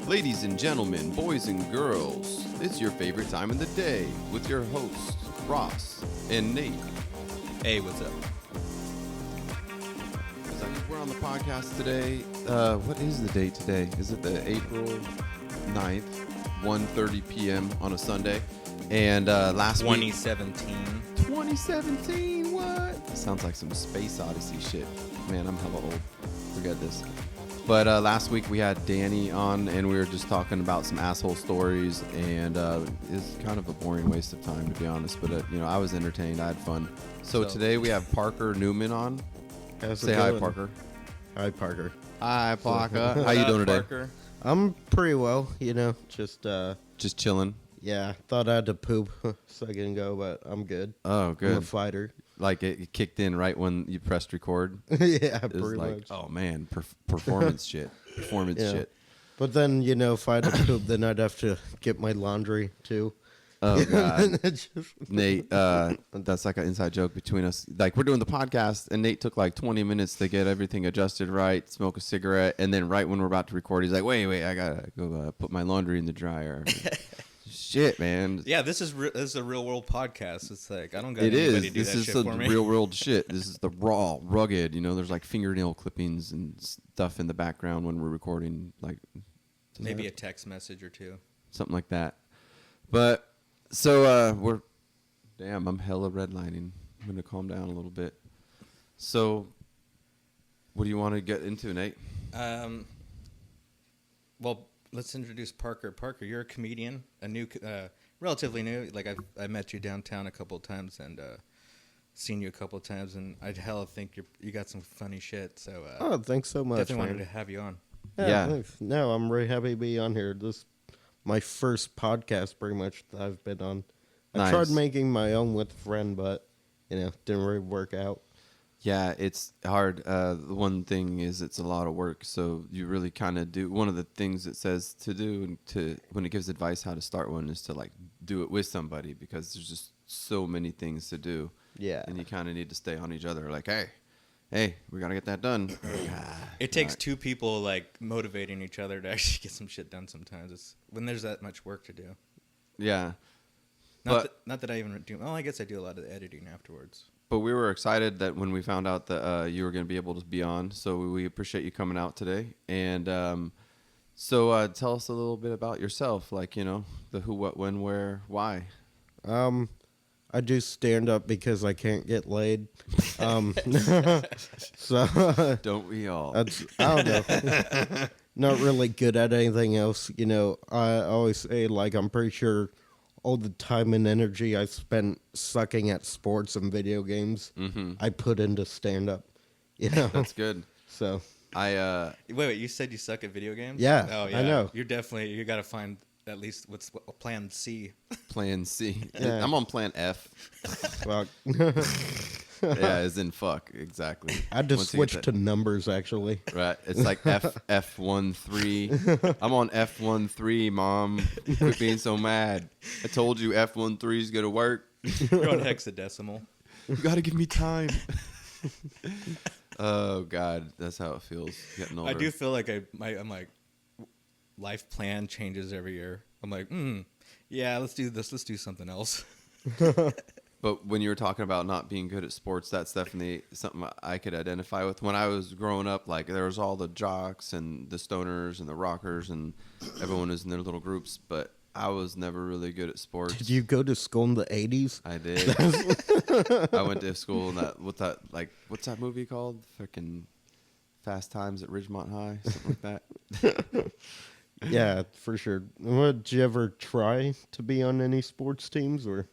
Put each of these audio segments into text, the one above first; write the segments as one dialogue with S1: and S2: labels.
S1: Ladies and gentlemen, boys and girls, it's your favorite time of the day with your hosts, Ross and Nate.
S2: Hey, what's up?
S1: We're on the podcast today. What is the date today? Is it the April 9th, 1:30 p.m. on a Sunday? And last
S2: 2017.
S1: 2017, what? Sounds like some Space Odyssey shit. Man, I'm hella old. Forget this. But last week we had Danny on, and we were just talking about some asshole stories, and it's kind of a boring waste of time, to be honest. But, I was entertained. I had fun. So today we have Parker Newman on. Say hi, Parker.
S3: Hi, Parker.
S1: Hi, Parker. How you doing today?
S2: Parker?
S3: I'm pretty well,
S1: Just chilling.
S3: Yeah, thought I had to poop a second ago, but I'm good.
S1: Oh, good.
S3: I'm a fighter.
S1: Like it kicked in right when you pressed record.
S3: Yeah,
S1: It was
S3: pretty
S1: like,
S3: much.
S1: oh man, performance shit. Performance
S3: Yeah.
S1: shit.
S3: But then, if I had to poop, then I'd have to get my laundry, too.
S1: Oh, God.
S3: Just-
S1: Nate, that's like an inside joke between us. Like, we're doing the podcast, and Nate took like 20 minutes to get everything adjusted right, smoke a cigarette, and then right when we're about to record, he's like, wait, I gotta go put my laundry in the dryer. Shit, man.
S2: Yeah, this is a real world podcast. It's like I don't got
S1: It
S2: anybody
S1: is.
S2: to do
S1: This
S2: that
S1: is
S2: shit
S1: the
S2: for me.
S1: real world shit. This is the raw, rugged. There's like fingernail clippings and stuff in the background when we're recording, like
S2: Maybe a text message or two.
S1: something like that. But so I'm hella redlining. I'm gonna calm down a little bit. So, what do you want to get into, Nate?
S2: Well, let's introduce Parker. Parker, you're a comedian, a new, relatively new. Like I met you downtown a couple of times and seen you a couple of times, and I'd hella think you got some funny shit. So
S3: oh, thanks so much,
S2: definitely
S3: man.
S2: wanted to have you on.
S1: Yeah.
S3: Thanks. No, I'm really happy to be on here. This is my first podcast, pretty much, that I've been on.
S1: Nice.
S3: I tried making my own with a friend, but, didn't really work out.
S1: Yeah, it's hard. The one thing is it's a lot of work, so you really kind of do. One of the things it says to do when it gives advice how to start one is to like do it with somebody, because there's just so many things to do.
S3: Yeah.
S1: And you kind of need to stay on each other. Like, hey, we gotta get that done.
S2: It takes two people like motivating each other to actually get some shit done. Sometimes it's when there's that much work to do.
S1: Yeah.
S2: Not that I even do. Well, I guess I do a lot of the editing afterwards.
S1: But we were excited that when we found out that you were going to be able to be on, so we appreciate you coming out today. And so tell us a little bit about yourself, like, the who, what, when, where, why.
S3: I do stand up because I can't get laid. So
S1: Don't we all?
S3: I don't know. Not really good at anything else. I always say, like, I'm pretty sure all the time and energy I spent sucking at sports and video games, I put into stand up.
S1: That's good.
S3: So
S2: Wait, you said you suck at video games?
S3: Yeah,
S2: Oh, yeah.
S3: I know.
S2: You got to find at least what's plan C.
S1: Plan C.
S3: Yeah.
S1: I'm on plan F.
S3: fuck.
S1: Yeah, as in fuck, exactly.
S3: I had to
S1: Once you get
S3: switch to numbers, actually.
S1: Right, it's like F13. I'm on F13, Mom. Quit being so mad. I told you F13 is gonna work.
S2: You're on hexadecimal.
S1: You gotta give me time. Oh God, that's how it feels getting older.
S2: I do feel like I'm like life plan changes every year. I'm like, yeah, let's do this. Let's do something else.
S1: But when you were talking about not being good at sports, that's definitely something I could identify with. When I was growing up, like there was all the jocks and the stoners and the rockers, and everyone was in their little groups. But I was never really good at sports.
S3: Did you go to school in the 80s?
S1: I did. I went to school in what's that movie called? Freaking Fast Times at Ridgemont High, something like that.
S3: Yeah, for sure. Did you ever try to be on any sports teams or?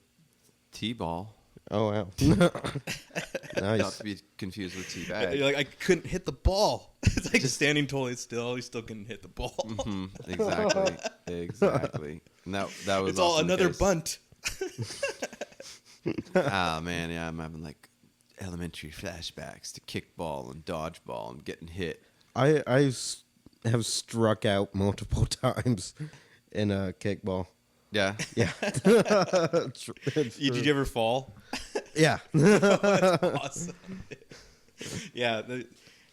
S1: T-ball.
S3: Oh wow.
S1: Not
S3: Nice.
S1: to be confused with T-bag.
S2: You're like, I couldn't hit the ball. It's like just standing totally still. You still couldn't hit the ball.
S1: Exactly. And that was.
S2: It's all
S1: also the
S2: another
S1: case.
S2: bunt.
S1: Man, yeah, I'm having like elementary flashbacks to kickball and dodgeball and getting hit.
S3: I have struck out multiple times in kickball.
S1: Yeah.
S3: Yeah.
S2: Did you ever fall?
S3: Yeah.
S2: That's awesome. Yeah,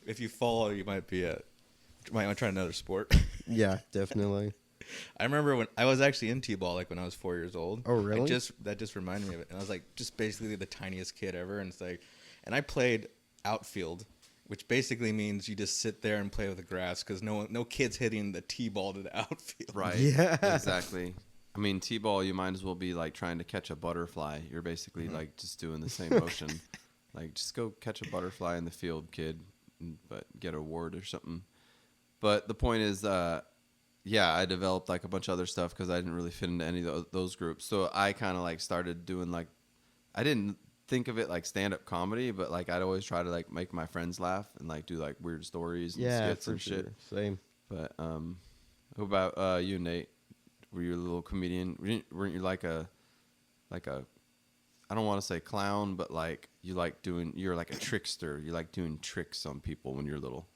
S2: if you fall, you might be might want to try another sport.
S3: Yeah, definitely.
S2: I remember when I was actually in t-ball, like when I was 4 years old.
S3: Oh, really?
S2: That just reminded me of it. And I was like, just basically the tiniest kid ever. And it's like, and I played outfield, which basically means you just sit there and play with the grass because no kid's hitting the t-ball to the outfield.
S1: Right.
S3: Yeah.
S1: Exactly. I mean, t-ball, you might as well be like trying to catch a butterfly. You're basically like just doing the same motion. Like, just go catch a butterfly in the field, kid, but get an award or something. But the point is, yeah, I developed like a bunch of other stuff because I didn't really fit into any of those groups. So I kind of like started doing like, I didn't think of it like stand-up comedy, but like I'd always try to like make my friends laugh and like do like weird stories and skits
S3: for
S1: and
S3: sure.
S1: shit.
S3: Same.
S1: But who about you, Nate? Were you a little comedian? Weren't you like a I don't want to say clown, but like you're like a trickster. You like doing tricks on people when you're little.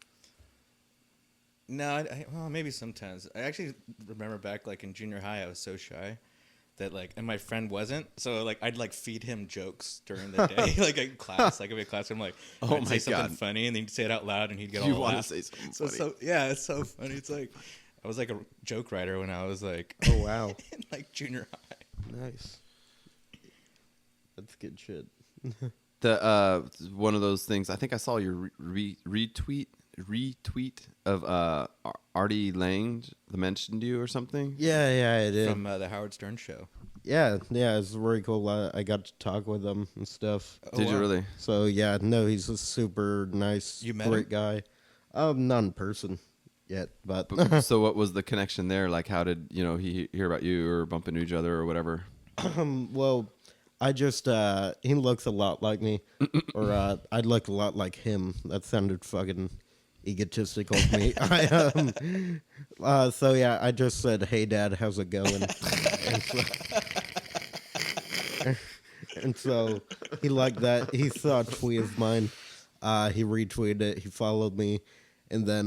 S2: No, well, maybe sometimes. I actually remember back like in junior high, I was so shy that like, and my friend wasn't. So like, I'd like feed him jokes during the day, like in class. Like I'd be in class, I'm like,
S1: Oh
S2: I'd
S1: my
S2: say something
S1: God.
S2: funny, and then he'd say it out loud, and he'd get
S1: You
S2: all
S1: want to
S2: laugh.
S1: say something
S2: So,
S1: funny?
S2: so yeah, it's so funny. It's like I was like a joke writer when I was like,
S3: Oh, wow.
S2: in like junior high.
S3: Nice. That's good shit.
S1: The one of those things. I think I saw your retweet of Artie Lang mentioned you or something.
S3: Yeah, I did.
S2: From the Howard Stern show.
S3: Yeah, it's very cool. I got to talk with him and stuff.
S2: Oh,
S1: Did you
S2: wow.
S1: really?
S3: So yeah, no, he's a super nice,
S2: You met
S3: great
S2: him?
S3: guy. Not in person yet, but
S1: So what was the connection there? Like, how did he hear about you or bump into each other or whatever?
S3: well, I just he looks a lot like me, or I look a lot like him. That sounded fucking egotistical of me. So yeah, I just said, "Hey, Dad, how's it going?" And so he liked that. He saw a tweet of mine. He retweeted it. He followed me, and then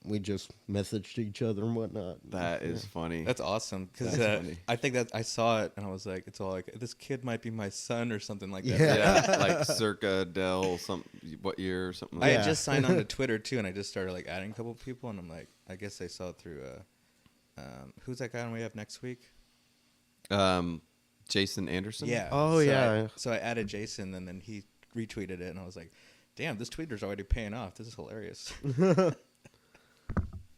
S3: we just messaged each other and whatnot.
S1: That is funny.
S2: That's awesome because
S1: That's funny.
S2: I think that I saw it and I was like, it's all like this kid might be my son or something like that.
S3: Yeah.
S1: Yeah, like circa Dell, what year or something.
S2: I
S1: Like
S2: had
S3: Yeah.
S2: just signed on to Twitter too, and I just started like adding a couple people, and I'm like, I guess I saw it through. Who's that guy we have next week?
S1: that. Jason Anderson.
S2: Yeah.
S3: Oh, yeah.
S2: So I added Jason, and then he retweeted it, and I was like, damn, this tweeter's already paying off. This is hilarious.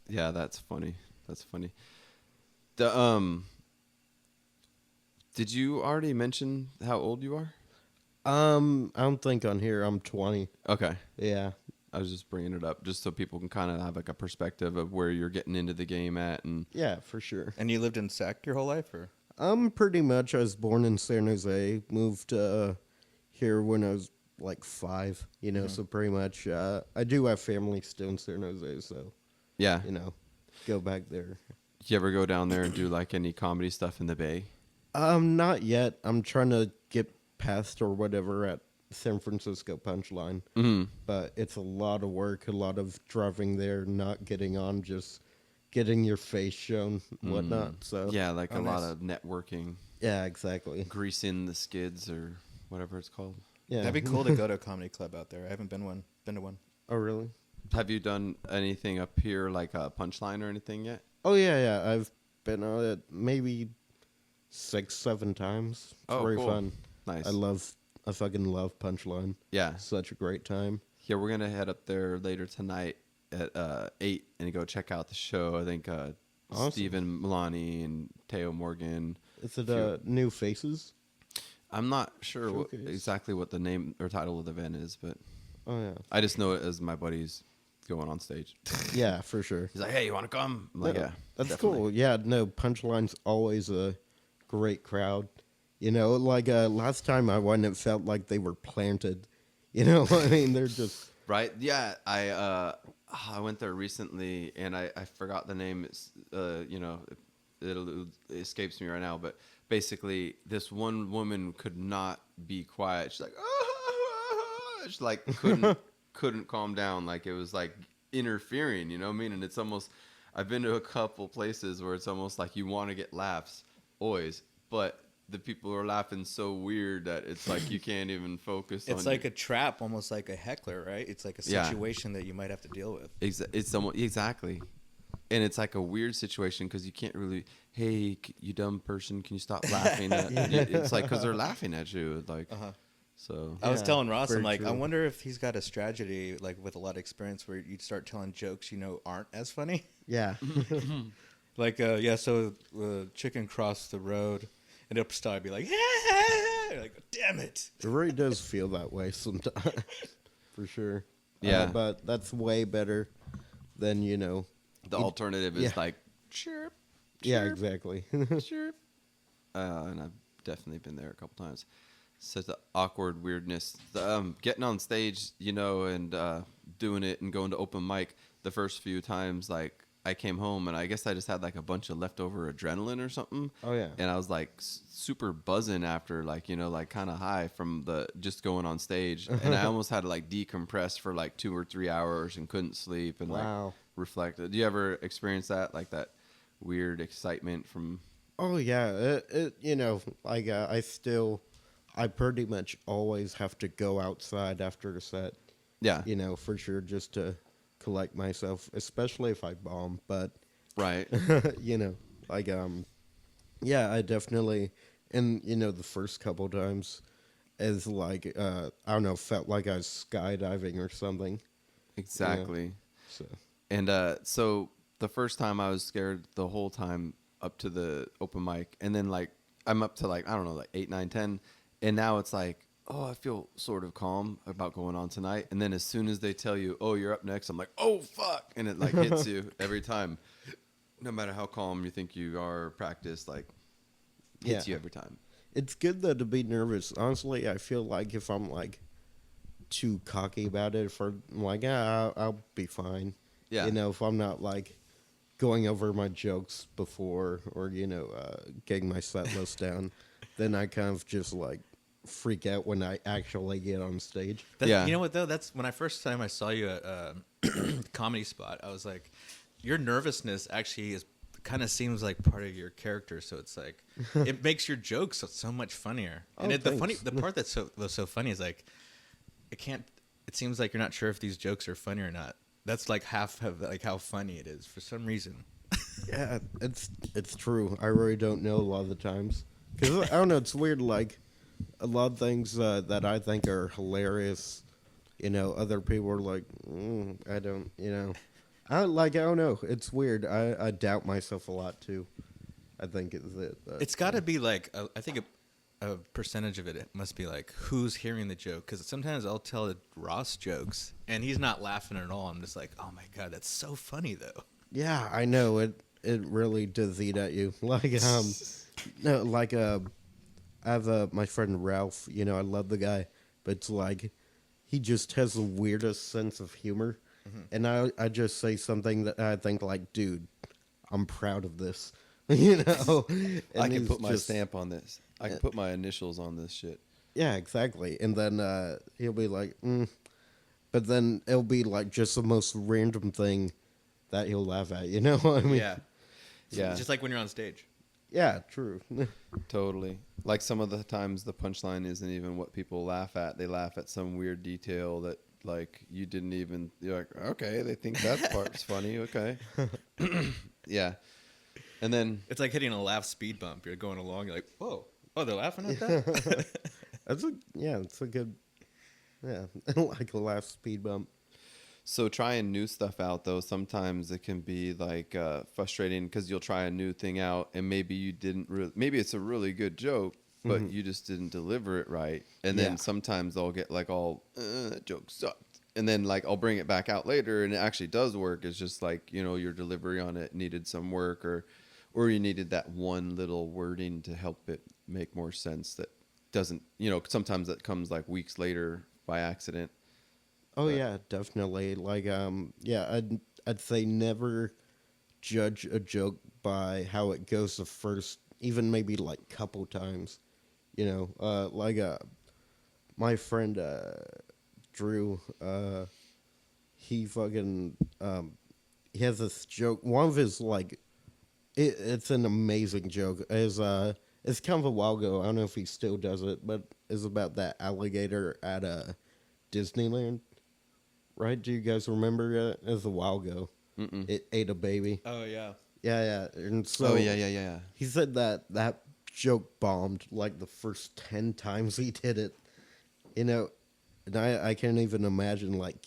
S1: Yeah, that's funny. That's funny. The did you already mention how old you are?
S3: I don't think on here I'm 20.
S1: Okay.
S3: Yeah.
S1: I was just bringing it up just so people can kind of have like a perspective of where you're getting into the game at. And
S3: Yeah, for sure.
S2: And you lived in Sac your whole life, or?
S3: Pretty much. I was born in San Jose. Moved here when I was like 5. So pretty much. I do have family still in San Jose, so
S1: yeah,
S3: go back there.
S1: you ever go down there and do like any comedy stuff in the Bay?
S3: Not yet. I'm trying to get past or whatever at San Francisco Punchline, but it's a lot of work, a lot of driving there, not getting on, just getting your face shown, and whatnot. So
S1: Yeah, like
S2: Oh,
S1: a lot
S2: nice.
S1: of networking,
S3: yeah, exactly.
S1: greasing the skids or whatever it's called.
S3: Yeah,
S2: That'd be cool to go to a comedy club out there. I haven't been to one.
S3: Oh, really?
S1: Have you done anything up here like a Punchline or anything yet?
S3: Oh, yeah. I've been on it maybe 6-7 times. It's
S1: Oh,
S3: very
S1: cool.
S3: fun.
S1: Nice.
S3: I fucking love Punchline.
S1: Yeah.
S3: Such a great time.
S1: Yeah, we're gonna head up there later tonight at 8 and go check out the show. I think
S3: Awesome.
S1: Stephen Milani and Teo Morgan.
S3: Is it
S1: Few-
S3: New Faces?
S1: I'm not sure
S3: Showcase.
S1: exactly what the name or title of the event is, but
S3: Oh, yeah.
S1: I just know it as my buddies going on stage.
S3: Yeah, for sure.
S1: He's like, "Hey, you want to come?" I'm like,
S3: No,
S1: "Yeah,
S3: that's
S1: definitely."
S3: cool. Yeah, no, Punchline's always a great crowd. Like last time I went, it felt like they were planted. I mean, they're just
S1: Right? Yeah, I went there recently and I forgot the name. It's it escapes me right now, but basically this one woman could not be quiet. She's like, she like couldn't calm down. Like it was like interfering, you know what I mean? And it's almost, I've been to a couple places where it's almost like you want to get laughs always, but the people are laughing so weird that it's like you can't even focus on
S2: It's like a trap, almost like a heckler, right? It's like a
S1: Yeah.
S2: situation that you might have to deal with.
S1: it's somewhat exactly. and it's like a weird situation because you can't really, hey, you dumb person, can you stop laughing at? It's like because they're laughing at you, like. So
S2: I was telling Ross, I'm
S3: very
S2: like, I
S3: true.
S2: wonder if he's got a strategy, like with a lot of experience, where you'd start telling jokes aren't as funny.
S3: Yeah.
S2: Like, so chicken crossed the road, and it'll start be like, yeah, you're like, damn it.
S3: It really does feel that way sometimes, for sure.
S1: Yeah.
S3: But that's way better than,
S1: the alternative is
S3: yeah.
S1: like chirp,
S3: yeah,
S1: chirp,
S3: exactly.
S1: chirp. And I've definitely been there a couple times. Such the awkward weirdness. Getting on stage, and doing it and going to open mic the first few times, like I came home and I guess I just had like a bunch of leftover adrenaline or something.
S3: Oh, yeah.
S1: And I was like super buzzing after, like, like kind of high from the just going on stage. And I almost had to like decompress for like 2 or 3 hours and couldn't sleep and
S3: Wow.
S1: like reflect. Do you ever experience that? Like that weird excitement from.
S3: Oh, yeah. I pretty much always have to go outside after a set,
S1: Yeah.
S3: for sure, just to collect myself, especially if I bomb. But,
S1: Right.
S3: yeah, I definitely, and, the first couple times is like, I don't know, felt like I was skydiving or something.
S1: Exactly.
S3: So,
S1: And so the first time I was scared the whole time up to the open mic. And then like I'm up to like, I don't know, like 8, 9, 10. And now it's like, oh, I feel sort of calm about going on tonight. And then as soon as they tell you, oh, you're up next, I'm like, oh, fuck. And it like hits you every time. No matter how calm you think you are, practice, like hits you every time.
S3: It's good though to be nervous. Honestly, I feel like if I'm like too cocky about it, if I'm like, I'll be fine.
S1: Yeah.
S3: If I'm not like going over my jokes before or getting my set list down, then I kind of just like freak out when I actually get on stage.
S1: Yeah.
S2: You know what though? That's when I first time I saw you at Comedy Spot. I was like, your nervousness actually is kind of seems like part of your character. So it's like it makes your jokes so much funnier. And the part that's so funny is like it seems like you're not sure if these jokes are funny or not. That's like half of like how funny it is for some reason.
S3: Yeah, it's true. I really don't know a lot of the times because I don't know. It's weird. Like a lot of things that I think are hilarious, other people are like, I don't, I don't know. It's weird. I doubt myself a lot too. I think it's it.
S2: It's got to be like I think a percentage of it must be like who's hearing the joke, because sometimes I'll tell Ross jokes and he's not laughing at all. I'm just like, oh my god, that's so funny though.
S3: Yeah, I know it. It really does eat at you. Like no, like I have my friend Ralph. I love the guy, but it's like he just has the weirdest sense of humor, and I just say something that I think like, dude, I'm proud of this. And
S1: I can
S3: he's
S1: put my
S3: just-
S1: stamp on this. I can put my initials on this shit.
S3: Yeah, exactly. And then he'll be like, but then it'll be like just the most random thing that he'll laugh at. You know what I mean?
S2: Yeah.
S1: Yeah.
S2: Just like when you're on stage.
S3: Yeah, true.
S1: Totally. Like some of the times the punchline isn't even what people laugh at. They laugh at some weird detail that like you didn't even, you're like, okay, they think that part's funny. Okay. Yeah. And then
S2: It's like hitting a laugh speed bump. You're going along, you're like, whoa. Oh, they're laughing at that?
S3: It's a good, like a laugh speed bump.
S1: so trying new stuff out though, sometimes it can be like frustrating because you'll try a new thing out and maybe you didn't maybe it's a really good joke, but you just didn't deliver it right. And then
S3: Yeah.
S1: sometimes I'll get like all that joke sucked. And then like I'll bring it back out later and it actually does work. It's just like, your delivery on it needed some work or you needed that one little wording to help it make more sense that doesn't, sometimes that comes like weeks later by accident.
S3: Oh yeah, definitely. Like I'd say never judge a joke by how it goes the first, even maybe like couple times. My friend Drew, he fucking he has this joke. One of his like, it's an amazing joke. It's kind of a while ago. I don't know if he still does it, but it's about that alligator at Disneyland. Right? Do you guys remember it? It was a while ago. it ate a baby.
S2: Oh yeah.
S3: Yeah, yeah. And so
S1: Oh yeah.
S3: he said that joke bombed like the first 10 times he did it. You know, and I can't even imagine like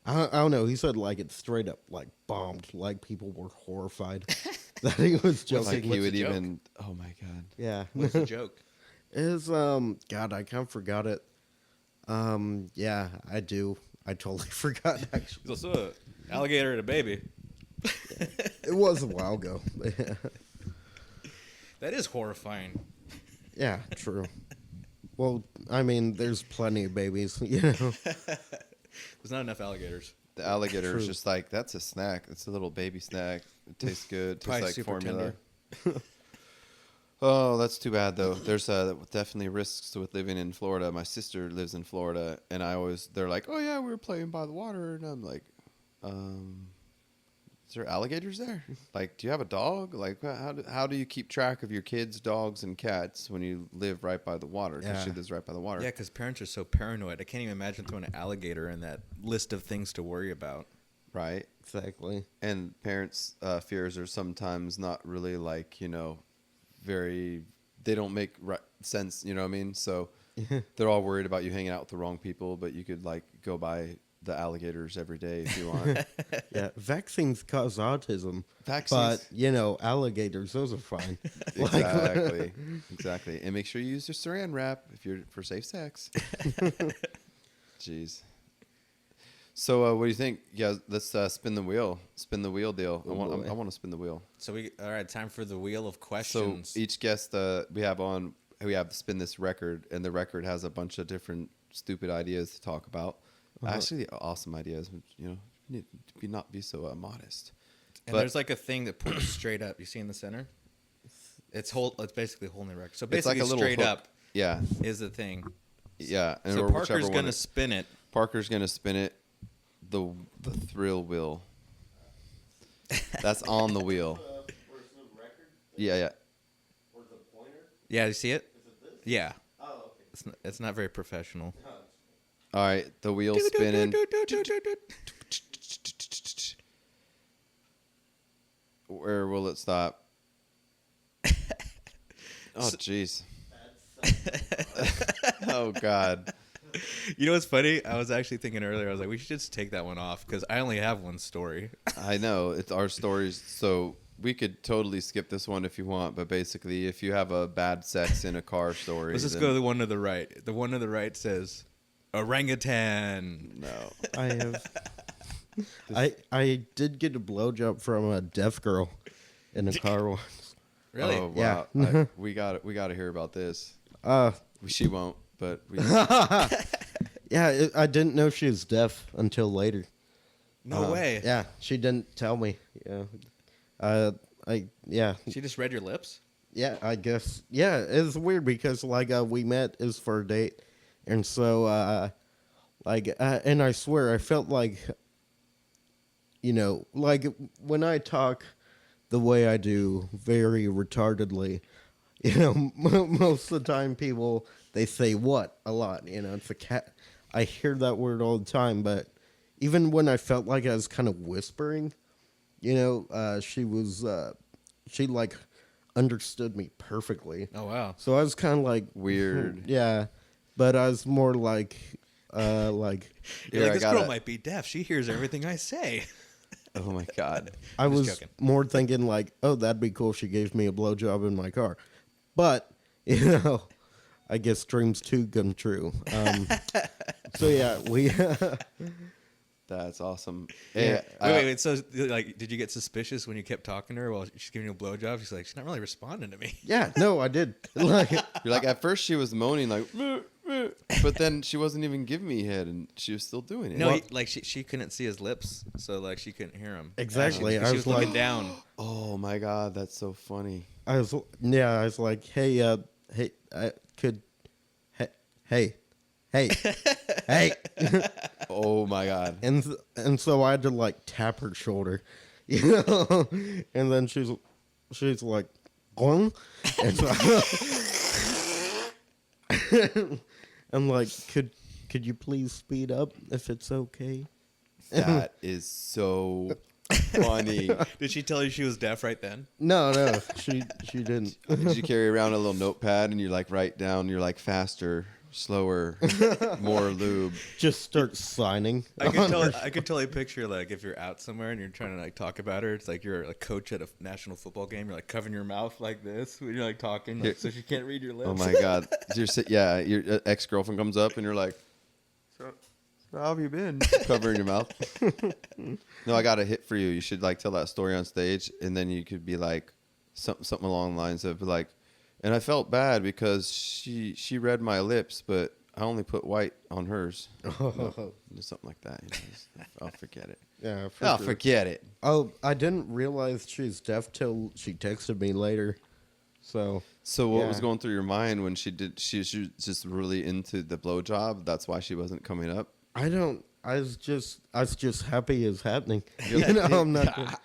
S3: I don't know. He said like it straight up like bombed. Like people were horrified that he was joking.
S1: Like he
S2: What's
S1: would
S2: the joke?
S1: even. Oh my god.
S3: Yeah.
S2: What's the joke?
S3: Is God, I kind of forgot it. Yeah, I do. I totally forgot actually.
S2: He's also an alligator and a baby.
S3: It was a while ago.
S2: That is horrifying.
S3: Yeah, true. Well, I mean, there's plenty of babies, you know.
S2: There's not enough alligators.
S1: The alligator is
S3: True.
S1: just like that's a snack. It's a little baby snack. It tastes good. It
S2: Probably
S1: tastes like
S2: super
S1: formula.
S2: tender.
S1: Oh, that's too bad though. There's definitely risks with living in Florida. My sister lives in Florida, and they're like, "Oh yeah, we were playing by the water," and I'm like, "Is there alligators there? Like, do you have a dog? Like, how do you keep track of your kids, dogs, and cats when you live right by the water? Because
S3: Yeah.
S1: she lives right by the water."
S2: Yeah, because parents are so paranoid. I can't even imagine throwing an alligator in that list of things to worry about.
S1: Right.
S3: Exactly.
S1: And parents' fears are sometimes not really like, they don't make sense, you know what I mean? So they're all worried about you hanging out with the wrong people, but you could like go by the alligators every day if you want.
S3: Yeah, vaccines cause autism.
S1: Vaccines.
S3: But, you know, alligators, those are fine.
S1: Exactly. And make sure you use your saran wrap if you're for safe sex. Jeez. So what do you think? Yeah, let's spin the wheel. Spin the wheel deal.
S3: Oh, boy.
S1: I want to spin the wheel.
S2: So all right, time for the wheel of
S1: So
S2: questions.
S1: each guest we have to spin this record, and the record has a bunch of different stupid ideas to talk about. Actually, awesome ideas. Need to not be so modest.
S2: And
S1: but-
S2: there's like a thing that pulls straight up. You see in the center? It's basically holding the record. So
S1: It's like
S2: basically
S1: a little
S2: straight
S1: hook.
S2: up
S1: Yeah,
S2: is the thing.
S1: yeah. And
S2: So
S1: or
S2: Parker's
S1: whichever one
S2: gonna spin it.
S1: Parker's gonna spin it. The thrill wheel. That's on the wheel. Yeah.
S2: Yeah, you see it? Yeah. Oh, okay. It's not very professional.
S1: All right, the wheel spinning. Where will it stop? Oh, jeez. Oh, God.
S2: You know what's funny? I was actually thinking earlier, I was like, we should just take that one off because I only have one story.
S1: I know. It's our stories. So we could totally skip this one if you want. But basically, if you have a bad sex in a car story.
S2: Let's just go to the one to the right. The one to the right says orangutan.
S1: No.
S3: I have. I did get a blowjob from a deaf girl in a car once.
S2: Really?
S1: Oh,
S3: Yeah.
S1: wow. We got to hear about this. She won't, but we.
S3: Yeah, I didn't know she was deaf until later.
S2: No way.
S3: Yeah, she didn't tell me. Yeah.
S2: She just read your lips?
S3: Yeah, I guess. Yeah, it's weird because like we met is for a date, and so and I swear I felt like, like when I talk the way I do, very retardedly, most of the time people they say "what" a lot. It's a cat. I hear that word all the time, but even when I felt like I was kind of whispering, she was she like understood me perfectly.
S2: Oh, wow.
S3: So I was kind of like
S1: Weird.
S3: yeah, but I was more like
S2: You're
S1: Here,
S2: like,
S1: I
S2: this
S1: got
S2: girl
S1: it.
S2: might be deaf. She hears everything I say.
S1: Oh, my God.
S3: I
S2: Just
S3: was
S2: joking.
S3: more thinking like, oh, that'd be cool if she gave me a blowjob in my car. But, I guess dreams too come true. So yeah, we
S1: That's awesome.
S3: Yeah.
S1: Hey,
S2: Wait. So, like, did you get suspicious when you kept talking to her while she's giving you a blowjob? She's like, she's not really responding to me.
S3: yeah, no, I did. Like
S1: You're like, at first she was moaning, like, but then she wasn't even giving me head, and she was still doing it.
S2: No,
S3: Well-
S2: like she couldn't see his lips, so like she couldn't hear him.
S3: Exactly.
S2: She
S3: I
S2: was
S3: was
S2: looking
S3: like-
S2: down.
S1: Oh, my God. That's so funny.
S3: I was like, hey, I could, hey, hey.
S1: Oh, my God.
S3: And so I had to like tap her shoulder, and then she's like, "Gong," and so I'm like, could you please speed up if it's okay?
S1: That is so funny.
S2: Did she tell you she was deaf right then?
S3: No, she didn't.
S1: Did you carry around a little notepad and you like write down, you're like faster, slower, more lube?
S3: Just start signing.
S2: I could totally picture like if you're out somewhere and you're trying to like talk about her. It's like you're a coach at a national football game. You're like covering your mouth like this when you're like talking, like, so she can't read your lips.
S1: Oh my God. Your ex-girlfriend comes up and you're like, so how have you been? Covering your mouth. No, I got a hit for you. You should like tell that story on stage, and then you could be like something along the lines of like, and I felt bad because she read my lips, but I only put white on hers. Something like that. I'll forget it.
S3: Yeah,
S1: I'll
S3: sure.
S1: forget it.
S3: Oh, I didn't realize she's deaf till she texted me later. So
S1: What
S3: yeah.
S1: was going through your mind when she was just really into the blowjob? That's why she wasn't coming up.
S3: I was just happy it's happening. You know, I'm not.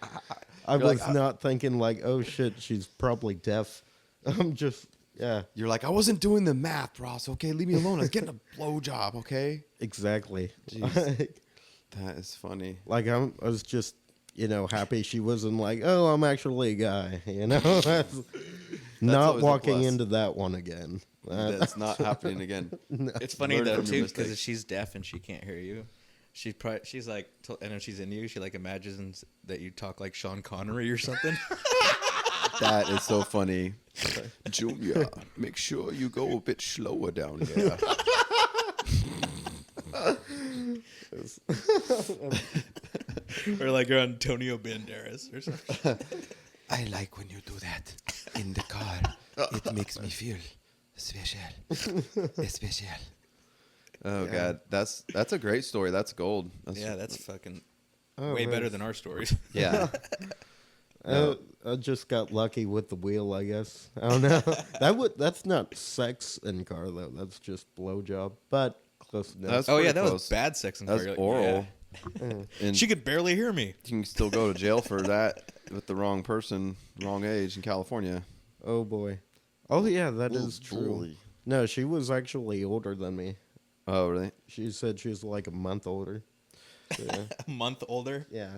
S3: I was not thinking like, oh shit, she's probably deaf. I'm just, yeah.
S1: You're like, I wasn't doing the math, Ross. Okay, leave me alone. I was getting a blowjob. Okay.
S3: Exactly.
S1: Jeez. That is funny.
S3: Like I was just, happy she wasn't like, oh, I'm actually a guy. That's not
S1: always a
S3: walking
S1: plus.
S3: into that one again.
S1: That's not happening again.
S2: It's funny
S1: Learn
S2: though
S1: from your
S2: too
S1: mistakes.
S2: because she's deaf and she can't hear you. She's like, and if she's in you, she like imagines that you talk like Sean Connery or something.
S1: That is so funny. Junior, make sure you go a bit slower down here.
S2: Or like you're Antonio Banderas or something.
S1: I like when you do that in the car. It makes me feel special. Special. Oh
S3: Yeah.
S1: God, that's a great story. That's gold.
S2: That's fucking
S3: Oh,
S2: way
S3: man.
S2: better than our stories.
S1: Yeah.
S3: I just got lucky with the wheel, I guess. I don't know. That's not sex in car though. That's just blowjob, but close enough.
S1: That's
S2: Oh yeah,
S1: pretty
S2: that
S1: close.
S2: was bad sex and
S1: That's oral. And
S2: She could barely hear me.
S1: you can still go to jail for that with the wrong person, wrong age in California.
S3: Oh boy. Oh yeah, that
S1: Oh,
S3: is true.
S1: boy.
S3: No, she was actually older than me.
S1: Oh, really?
S3: She said she was like a month older. So, yeah.
S2: A month older.
S3: Yeah.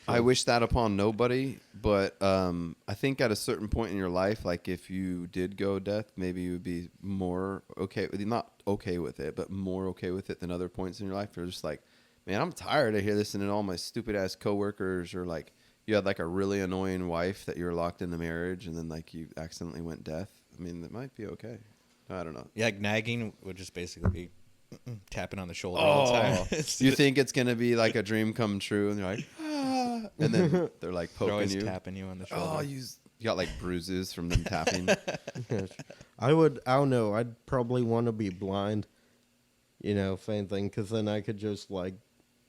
S1: I wish that upon nobody, but I think at a certain point in your life, like if you did go deaf, maybe you would be more okay with not okay with it, but more okay with it than other points in your life. You're just like, man, I'm tired of listening to all my stupid ass coworkers, or like you had like a really annoying wife that you were locked in the marriage, and then like you accidentally went deaf. I mean, that might be okay. I don't know.
S2: Yeah, like nagging would just basically be tapping on the shoulder all the time.
S1: You think it's gonna be like a dream come true, and you're like, ah, and then they're like
S2: They're
S1: poking
S2: always
S1: you.
S2: tapping you on the shoulder.
S1: Oh, you got like bruises from them tapping.
S3: I don't know. I'd probably want to be blind, same thing, because then I could just like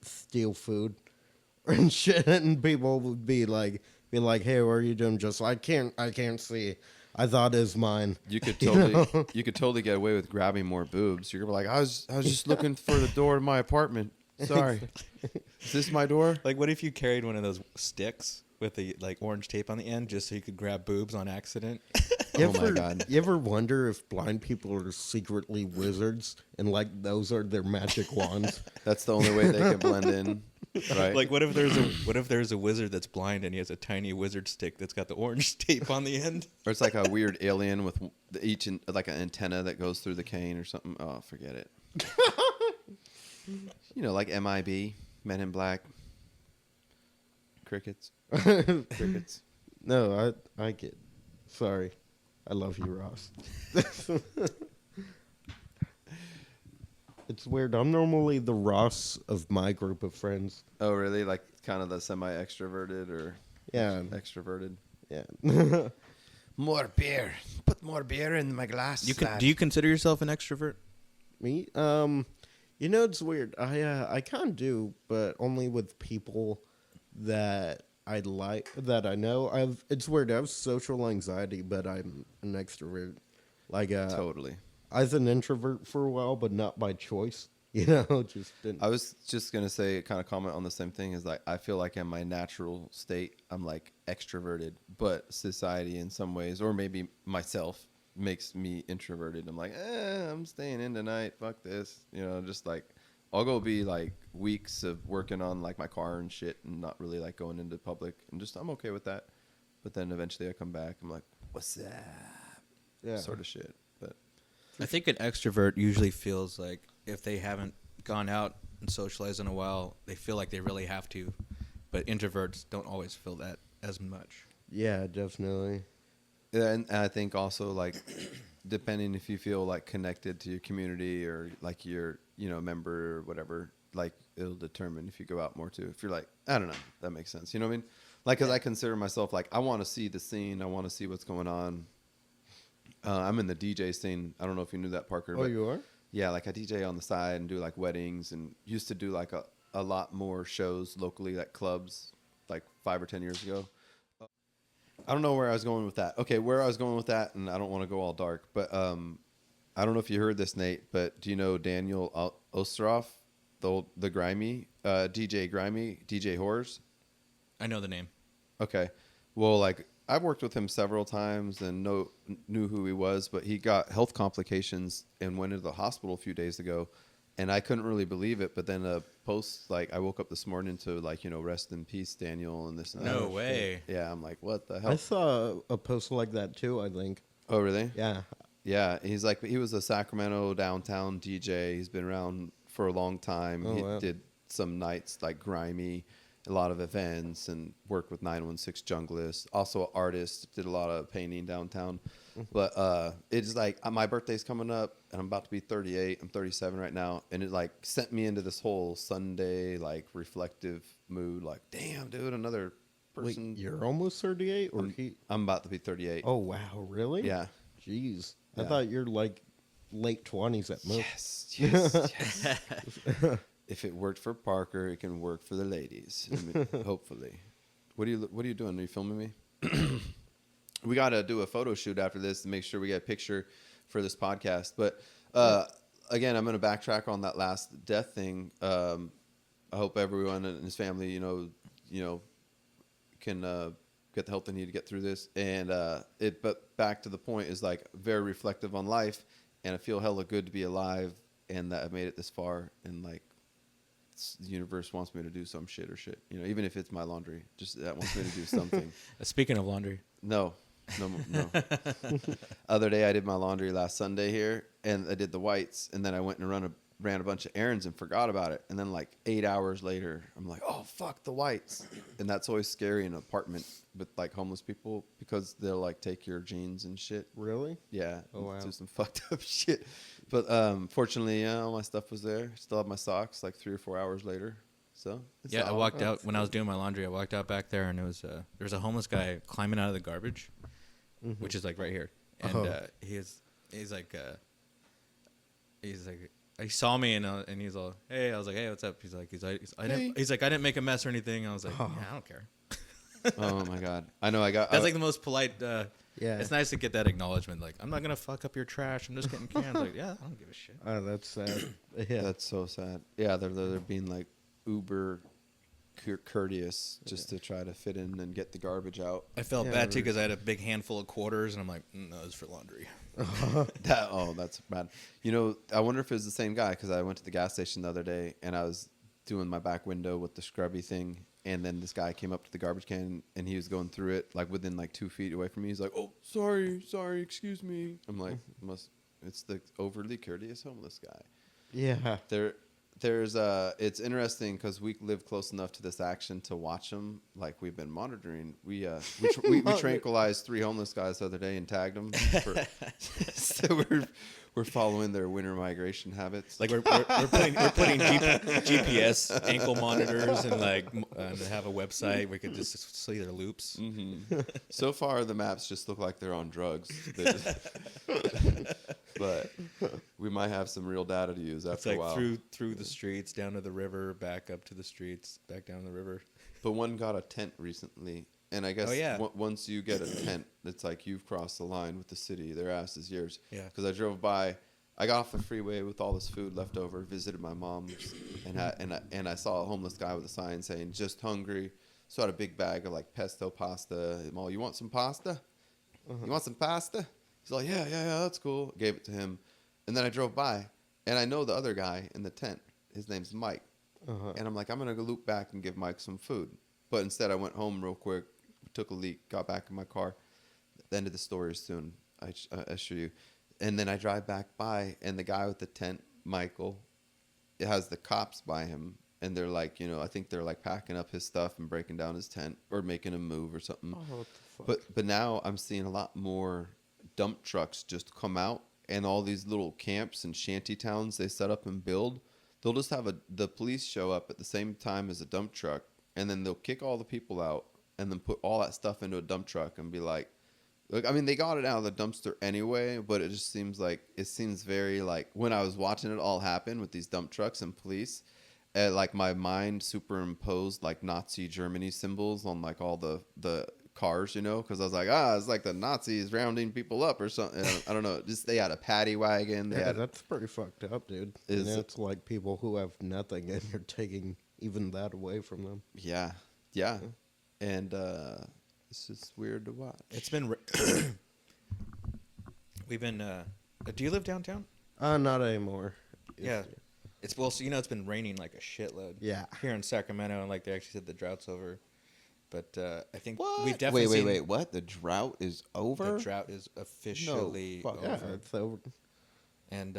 S3: steal food and shit, and people would be like, hey, what are you doing? Just I can't see. I thought it's mine.
S1: You could
S3: You
S1: totally,
S3: know?
S1: you could totally get away with grabbing more boobs. You're like, I was just looking for the door to my apartment. Sorry, is this my door?
S2: Like, what if you carried one of those sticks with the like orange tape on the end, just so you could grab boobs on accident?
S1: Oh my God.
S3: You ever wonder if blind people are secretly wizards and like those are their magic wands?
S1: That's the only way they can blend in, right?
S2: Like, what if there's a wizard that's blind and he has a tiny wizard stick that's got the orange tape on the end?
S1: Or it's like a weird alien with like an antenna that goes through the cane or something. Oh, forget it. Like MIB, Men in Black, crickets, crickets.
S3: No, I get. Sorry, I love you, Ross. It's weird. I'm normally the Ross of my group of friends.
S1: Oh, really? Like kind of the semi-extroverted or
S3: Yeah,
S1: extroverted?
S3: yeah.
S1: More beer. Put more beer in my glass.
S2: Do you consider yourself an extrovert?
S3: Me, it's weird. I kind of do, but only with people that I like, that I know. It's weird. I have social anxiety, but I'm an extrovert. Like,
S1: Totally.
S3: I was an introvert for a while, but not by choice. Just didn't.
S1: I was just gonna say, kind of comment on the same thing. Is like I feel like in my natural state, I'm like extroverted, but society in some ways, or maybe myself, makes me introverted. I'm like, I'm staying in tonight. Fuck this. Just like I'll go be like weeks of working on like my car and shit, and not really like going into public, and just I'm okay with that. But then eventually I come back, I'm like, what's that?
S3: Yeah.
S1: Sort of shit. But
S2: I think an extrovert usually feels like if they haven't gone out and socialized in a while, they feel like they really have to. But introverts don't always feel that as much.
S3: Yeah, definitely.
S1: yeah, and I think also like depending if you feel like connected to your community or like you're a member or whatever, like it'll determine if you go out more too. If you're like, I don't know, that makes sense. You know what I mean? Like, cause I consider myself like I want to see the scene. I want to see what's going on. I'm in the DJ scene. I don't know if you knew that, Parker.
S3: Oh,
S1: but
S3: you are?
S1: yeah, like I DJ on the side and do like weddings, and used to do like a lot more shows locally, like clubs, like 5 or 10 years ago. I don't know where I was going with that. Okay, where I was going with that, and I don't want to go all dark, but I don't know if you heard this, Nate, but do you know Daniel Osteroff, the Grimy DJ Grimy DJ Horrors?
S2: I know the name.
S1: Okay, well, like I've worked with him several times and knew who he was, but he got health complications and went into the hospital a few days ago, and I couldn't really believe it. But then a post, like I woke up this morning to like rest in peace, Daniel, and this and that.
S2: No way.
S1: Yeah, I'm like, what the
S3: I
S1: hell?
S3: saw a post like that too, I think.
S1: Oh, really?
S3: Yeah.
S1: Yeah, he was a Sacramento downtown DJ. He's been around for a long time.
S3: Oh,
S1: He
S3: wow.
S1: did some nights like Grimy, a lot of events, and worked with 916 Junglist. Also an artist, did a lot of painting downtown. But it's like my birthday's coming up, and I'm about to be 38. I'm 37 right now, and it like sent me into this whole Sunday like reflective mood. Like, damn, dude, another
S3: Wait,
S1: person.
S3: you're almost 38? Or he?
S1: I'm about to be 38.
S3: Oh, wow. Really?
S1: Yeah.
S3: Jeez. I
S1: Yeah.
S3: thought you're like late 20s at most.
S1: Yes. If it worked for Parker, it can work for the ladies. I mean, hopefully. What are you doing? Are you filming me? We got to do a photo shoot after this to make sure we get a picture for this podcast. But again, I'm going to backtrack on that last death thing. I hope everyone and his family, can get the help they need to get through this. And but back to the point is like very reflective on life, and I feel hella good to be alive and that I've made it this far, and like the universe wants me to do some shit, even if it's my laundry, just that wants me to do something.
S2: Speaking of laundry.
S1: No. Other day I did my laundry last Sunday here, and I did the whites, and then I went and ran a bunch of errands and forgot about it. And then like 8 hours later, I'm like, oh fuck, the whites. And that's always scary in an apartment with like homeless people, because they'll like take your jeans and shit.
S3: Really?
S1: Yeah.
S3: Oh, wow.
S1: Do some fucked up shit. But fortunately, all my stuff was there. Still have my socks like 3 or 4 hours later. So it's
S2: Yeah, I
S1: all-
S2: walked out when I was doing my laundry. I walked out back there, and there was a homeless guy climbing out of the garbage, which is like right here. And he's like he saw me, and he's all, hey. I was like, hey, what's up? He's like I didn't make a mess or anything. I was like, yeah, I don't care.
S1: Oh my God. I know.
S2: That's like the most polite.
S3: Yeah.
S2: It's nice to get that acknowledgement. Like, I'm not gonna fuck up your trash. I'm just getting cans. Like, yeah, I don't give a shit.
S3: Oh, that's sad. Yeah.
S1: That's so sad. Yeah, they're being like uber courteous just to try to fit in and get the garbage out.
S2: I felt
S3: Yeah,
S2: bad too because I had a big handful of quarters, and I'm like, no, it's for laundry.
S1: That's bad. I wonder if it was the same guy, because I went to the gas station the other day and I was doing my back window with the scrubby thing, and then this guy came up to the garbage can and he was going through it like within like 2 feet away from me. He's like, oh, sorry, excuse me. I'm like, it's the overly courteous homeless guy.
S3: Yeah.
S1: There's it's interesting because we live close enough to this action to watch them. Like, we've been monitoring. We tranquilized 3 homeless guys the other day and tagged them. So we're following their winter migration habits.
S2: Like we're putting GPS ankle monitors and have a website where we could just see their loops.
S1: Mm-hmm. So far, the maps just look like they're on drugs. But we might have some real data to use
S2: It's
S1: after
S2: like
S1: a while.
S2: through the streets, down to the river, back up to the streets, back down the river.
S1: But one got a tent recently. And I guess
S2: Oh, yeah.
S1: once you get a tent, it's like you've crossed the line with the city. Their ass is yours.
S2: Yeah.
S1: Because I drove by. I got off the freeway with all this food left over, visited my mom's, and I saw a homeless guy with a sign saying, just hungry. So I had a big bag of like pesto pasta. I'm all, you want some pasta? You want some pasta? He's like, yeah, that's cool. Gave it to him. And then I drove by, and I know the other guy in the tent. His name's Mike.
S3: Uh-huh.
S1: And I'm like, I'm going to go loop back and give Mike some food. But instead, I went home real quick, took a leak, got back in my car. The end of the story is soon, I assure you. And then I drive back by, and the guy with the tent, Michael, it has the cops by him. And they're like, I think they're like packing up his stuff and breaking down his tent or making him move or something.
S3: Oh, what the fuck?
S1: But now I'm seeing a lot more dump trucks just come out, and all these little camps and shanty towns they set up and build. They'll just have the police show up at the same time as a dump truck, and then they'll kick all the people out and then put all that stuff into a dump truck and be like, look, I mean, they got it out of the dumpster anyway, but it just seems very like when I was watching it all happen with these dump trucks and police, like my mind superimposed like Nazi Germany symbols on like all the cars, because I was like, it's like the Nazis rounding people up or something. I don't know. Just they had a paddy wagon.
S3: That's pretty fucked up, dude. It's like people who have nothing, and you're taking even that away from them.
S1: Yeah. And it's just weird to watch.
S2: It's been. We've been. Do you live downtown?
S3: Not anymore.
S2: Yeah. It's it's been raining like a shitload.
S3: Yeah.
S2: Here in Sacramento, and like they actually said the drought's over. But I think
S1: What?
S2: we've definitely seen
S1: Wait. What? The drought is over?
S2: the drought is officially over.
S3: Yeah, it's over.
S2: And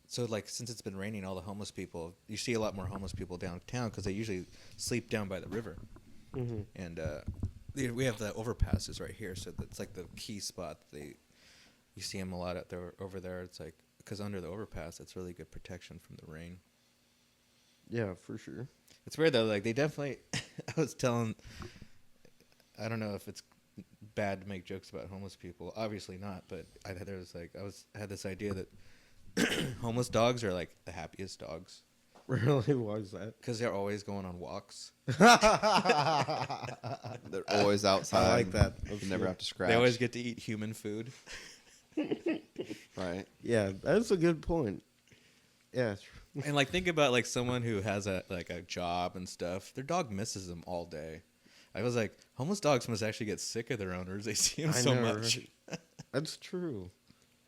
S2: so like since it's been raining, all the homeless people, you see a lot more homeless people downtown because they usually sleep down by the river.
S3: Mm-hmm.
S2: And we have the overpasses right here, so that's like the key spot. You see them a lot over there. It's like because under the overpass, it's really good protection from the rain.
S3: Yeah, for sure.
S2: It's weird though. Like they definitely, I was telling, I don't know if it's bad to make jokes about homeless people. Obviously not. But I had this idea that homeless dogs are like the happiest dogs.
S3: Really? Why is that?
S2: Because they're always going on walks.
S1: They're always outside.
S3: I like that.
S1: You never have to scratch.
S2: They always get to eat human food.
S1: Right.
S3: Yeah, that's a good point. Yeah.
S2: And like think about like someone who has a job and stuff. Their dog misses them all day. I was like, homeless dogs must actually get sick of their owners. They see them so much.
S3: Right? That's true.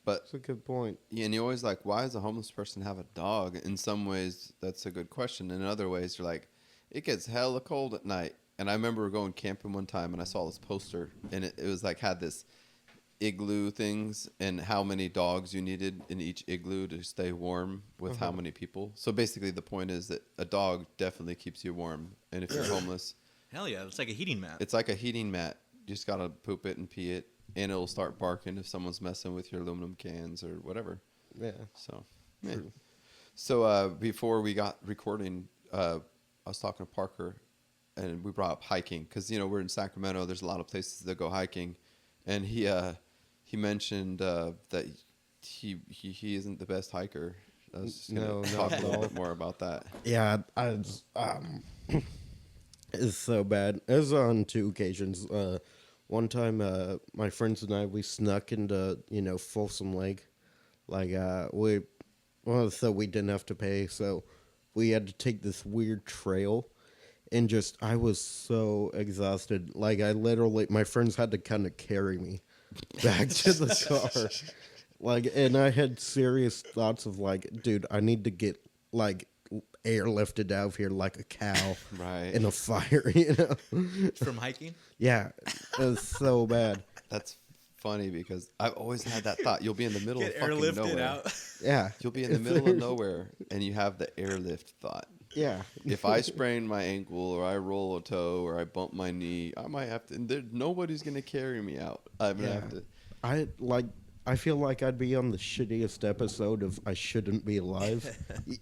S1: But
S3: That's a good point.
S1: yeah, and you're always like, why does a homeless person have a dog? In some ways, that's a good question. In other ways, you're like, it gets hella cold at night. And I remember going camping one time, and I saw this poster, and it was like had this igloo things and how many dogs you needed in each igloo to stay warm with how many people. So basically, the point is that a dog definitely keeps you warm. And if you're homeless,
S2: Hell yeah, it's like a heating mat.
S1: it's like a heating mat. You just gotta poop it and pee it, and it'll start barking if someone's messing with your aluminum cans or whatever.
S3: Yeah.
S1: So, yeah.
S3: True.
S1: So before we got recording, I was talking to Parker, and we brought up hiking because we're in Sacramento. There's a lot of places that go hiking, and he mentioned that he isn't the best hiker. I was just gonna talk a little bit more about that.
S3: Yeah, it's so bad. It was on 2 occasions. One time, my friends and I, we snuck into, Folsom Lake. Like, so we didn't have to pay, so we had to take this weird trail. And I was so exhausted. Like, my friends had to kind of carry me back to the car. Like, and I had serious thoughts of, like, dude, I need to get, like, airlifted out of here like a cow
S1: Right.
S3: in a fire,
S2: From hiking?
S3: Yeah, it was so bad.
S1: That's funny because I've always had that thought. You'll be in the middle
S2: Get
S1: of fucking
S2: airlifted
S1: nowhere.
S2: out.
S3: Yeah.
S1: You'll be in the middle of nowhere, and you have the airlift thought.
S3: Yeah.
S1: If I sprain my ankle or I roll a toe or I bump my knee, I might have to. Nobody's gonna carry me out. I'm gonna have to.
S3: I feel like I'd be on the shittiest episode of I Shouldn't Be Alive.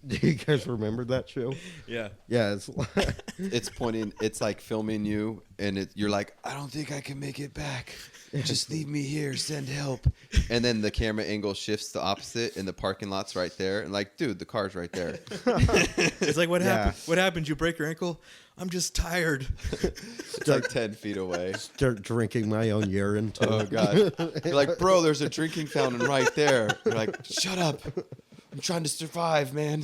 S3: Do you guys remember that show?
S2: Yeah.
S3: Yeah, it's like,
S1: It's like filming you, and you're like, I don't think I can make it back. Just leave me here. Send help. And then the camera angle shifts to opposite, and the parking lot's right there. And like, dude, the car's right there.
S2: It's like, what
S3: Yeah.
S2: happened? What happened? You break your ankle? I'm just tired.
S1: It's like 10 feet away.
S3: start drinking my own urine, too.
S1: Oh, God. You're like, bro, there's a drinking fountain right there. You're like, shut up. I'm trying to survive, man.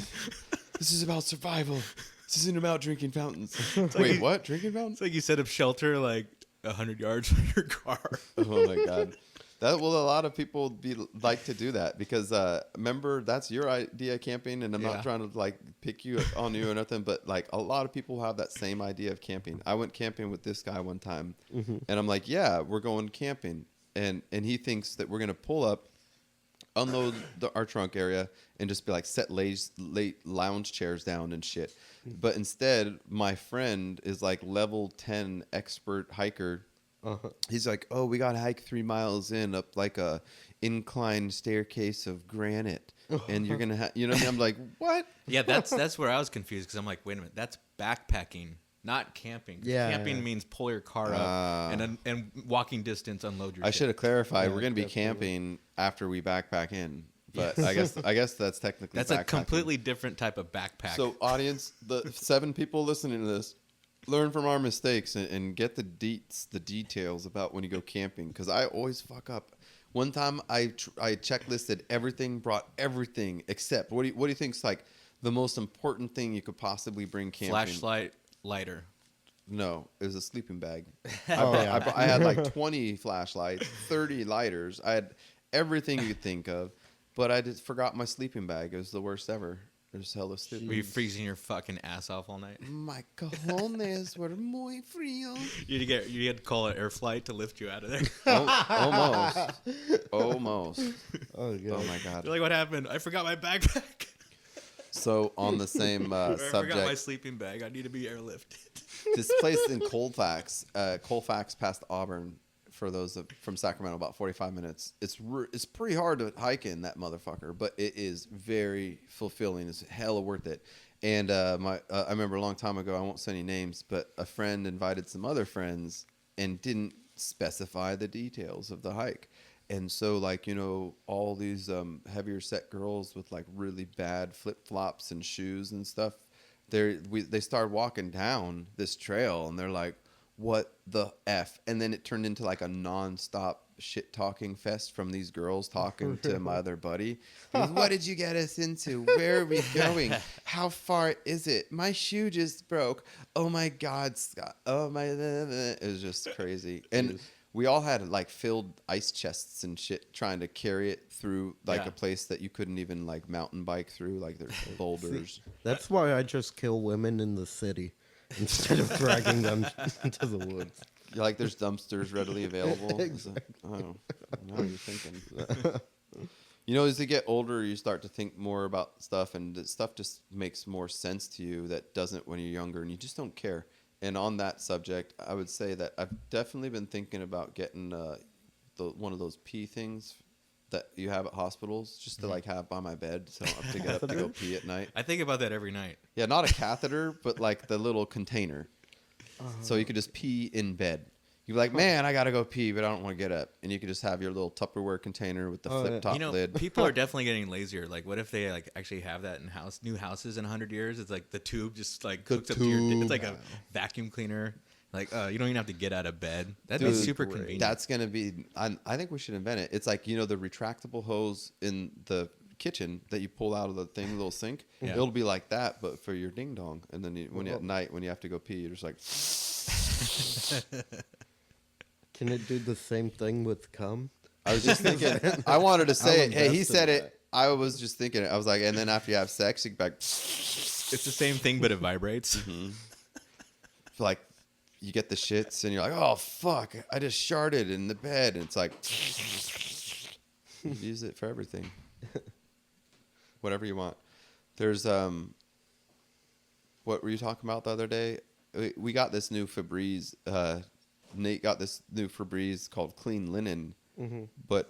S1: This is about survival. This isn't about drinking fountains. Wait, what? Drinking fountains?
S2: It's like you set up shelter like 100 yards from your car.
S1: Oh, my God. That will a lot of people be like to do that because remember that's your idea of camping, and I'm not trying to like pick you on you or nothing, but like a lot of people have that same idea of camping. I went camping with this guy one time, and I'm like, yeah, we're going camping, and he thinks that we're gonna pull up, unload our trunk area, and just be like set late lounge chairs down and shit. But instead, my friend is like level 10 expert hiker. He's like, oh, we got to hike 3 miles in up like a inclined staircase of granite. And you're going to you know what I mean? I'm like, what?
S2: Yeah, that's where I was confused because I'm like, wait a minute, that's backpacking, not camping.
S3: Yeah.
S2: Camping means pull your car up and walking distance, unload your
S1: I
S2: shit.
S1: should have clarified.
S3: Yeah,
S1: We're going to be
S3: definitely.
S1: camping after we backpack in. But I guess that's technically
S2: That's
S1: backpacking.
S2: a completely different type of backpack.
S1: So audience, the 7 people listening to this, learn from our mistakes and get the details about when you go camping, because I always fuck up. One time I checklisted everything, brought everything except what do you think's like the most important thing you could possibly bring camping?
S2: Flashlight, lighter.
S1: No, it was a sleeping bag.
S3: Yeah.
S1: I had like 20 flashlights, 30 lighters. I had everything you could think of, but I just forgot my sleeping bag. It was the worst ever. It was hella stupid.
S2: Were you freezing your fucking ass off all night?
S1: My cojones were muy fríos.
S2: You had to call an air flight to lift you out of there.
S1: Almost.
S3: Oh,
S1: Oh
S3: God.
S1: my god.
S2: You're like, what happened? I forgot my backpack.
S1: So on the same
S2: I forgot my
S1: subject,
S2: sleeping bag. I need to be airlifted.
S1: this place in Colfax, past Auburn, for those from Sacramento, about 45 minutes. It's pretty hard to hike in that motherfucker, but it is very fulfilling. It's hella worth it. And I remember a long time ago, I won't say any names, but a friend invited some other friends and didn't specify the details of the hike. And so, like, you know, all these heavier set girls with like really bad flip-flops and shoes and stuff, they started walking down this trail and they're like, what the F? And then it turned into like a non-stop shit-talking fest from these girls talking to my other buddy. He goes, what did you get us into? Where are we going? How far is it? My shoe just broke. Oh my God, Scott. Oh my. It was just crazy. And we all had like filled ice chests and shit trying to carry it through like a place that you couldn't even like mountain bike through. Like there's boulders.
S3: That's why I just kill women in the city instead of dragging them into the woods.
S1: You're like there's dumpsters readily available.
S3: Exactly.
S1: Oh, now you're thinking. You know, as you get older, you start to think more about stuff, and the stuff just makes more sense to you that doesn't when you're younger, and you just don't care. And on that subject, I would say that I've definitely been thinking about getting one of those pee things that you have at hospitals, just to like have by my bed, so I don't have to get up to go pee at night.
S2: I think about that every night.
S1: Yeah, not a catheter, but like the little container, so you could just pee in bed. You're like, man, I gotta go pee, but I don't want to get up, and you could just have your little Tupperware container with the flip top lid.
S2: People are definitely getting lazier. Like, what if they like actually have that in new houses in 100 years? It's like the tube just like hooks up to your. It's like a vacuum cleaner. Like, you don't even have to get out of bed. That'd be super convenient.
S1: That's gonna be. I think we should invent it. It's like, you know, the retractable hose in the kitchen that you pull out of the thing, little sink.
S2: Yeah.
S1: It'll be like that, but for your ding dong. And then at night when you have to go pee, you're just like.
S3: Can it do the same thing with cum?
S1: I was just thinking. I wanted to say it. Hey, he
S3: invest in
S1: said
S3: that.
S1: it. I was just thinking it. I was like, and then after you have sex, you back.
S2: It's the same thing, but it vibrates.
S1: Like, you get the shits, and you're like, oh fuck, I just sharted in the bed, and it's like, use it for everything, whatever you want. There's what were you talking about the other day? We got this new Febreze. Nate got this new Febreze called Clean Linen, but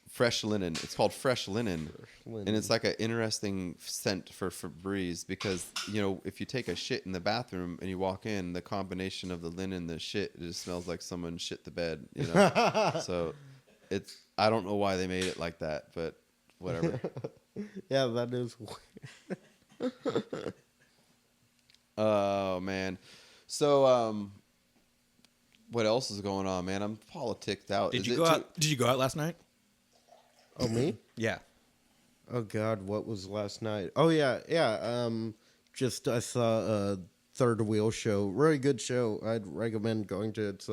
S1: fresh linen. It's called Fresh Linen, and it's like an interesting scent for Febreze because, you know, if you take a shit in the bathroom and you walk in, the combination of the linen and the shit, it just smells like someone shit the bed, you know. So I don't know why they made it like that, but whatever.
S3: Yeah, that is weird.
S1: Oh man. So what else is going on, man? I'm politicked out.
S2: Did you go out? Did you go out last night?
S3: Oh, me?
S2: Yeah.
S3: Oh God, what was last night? Oh yeah. Just I saw a Third Wheel show. Really good show. I'd recommend going to it. It's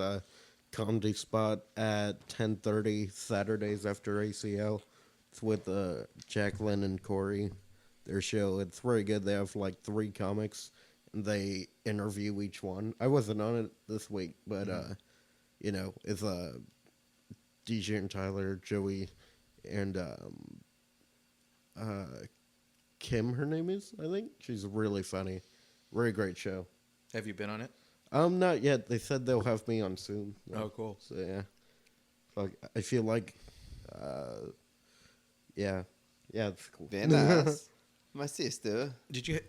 S3: comedy spot at 10:30 Saturdays after ACL. It's with Jacqueline and Corey. Their show, it's very good. They have like 3 comics, and they interview each one. I wasn't on it this week, but it's DJ and Tyler, Joey, and Kim. Her name is, I think. She's really funny. Very great show.
S2: Have you been on it?
S3: Not yet. They said they'll have me on soon.
S2: Oh, cool.
S3: So yeah, like I feel like, yeah, it's cool.
S1: Very nice. My sister.
S2: Did you?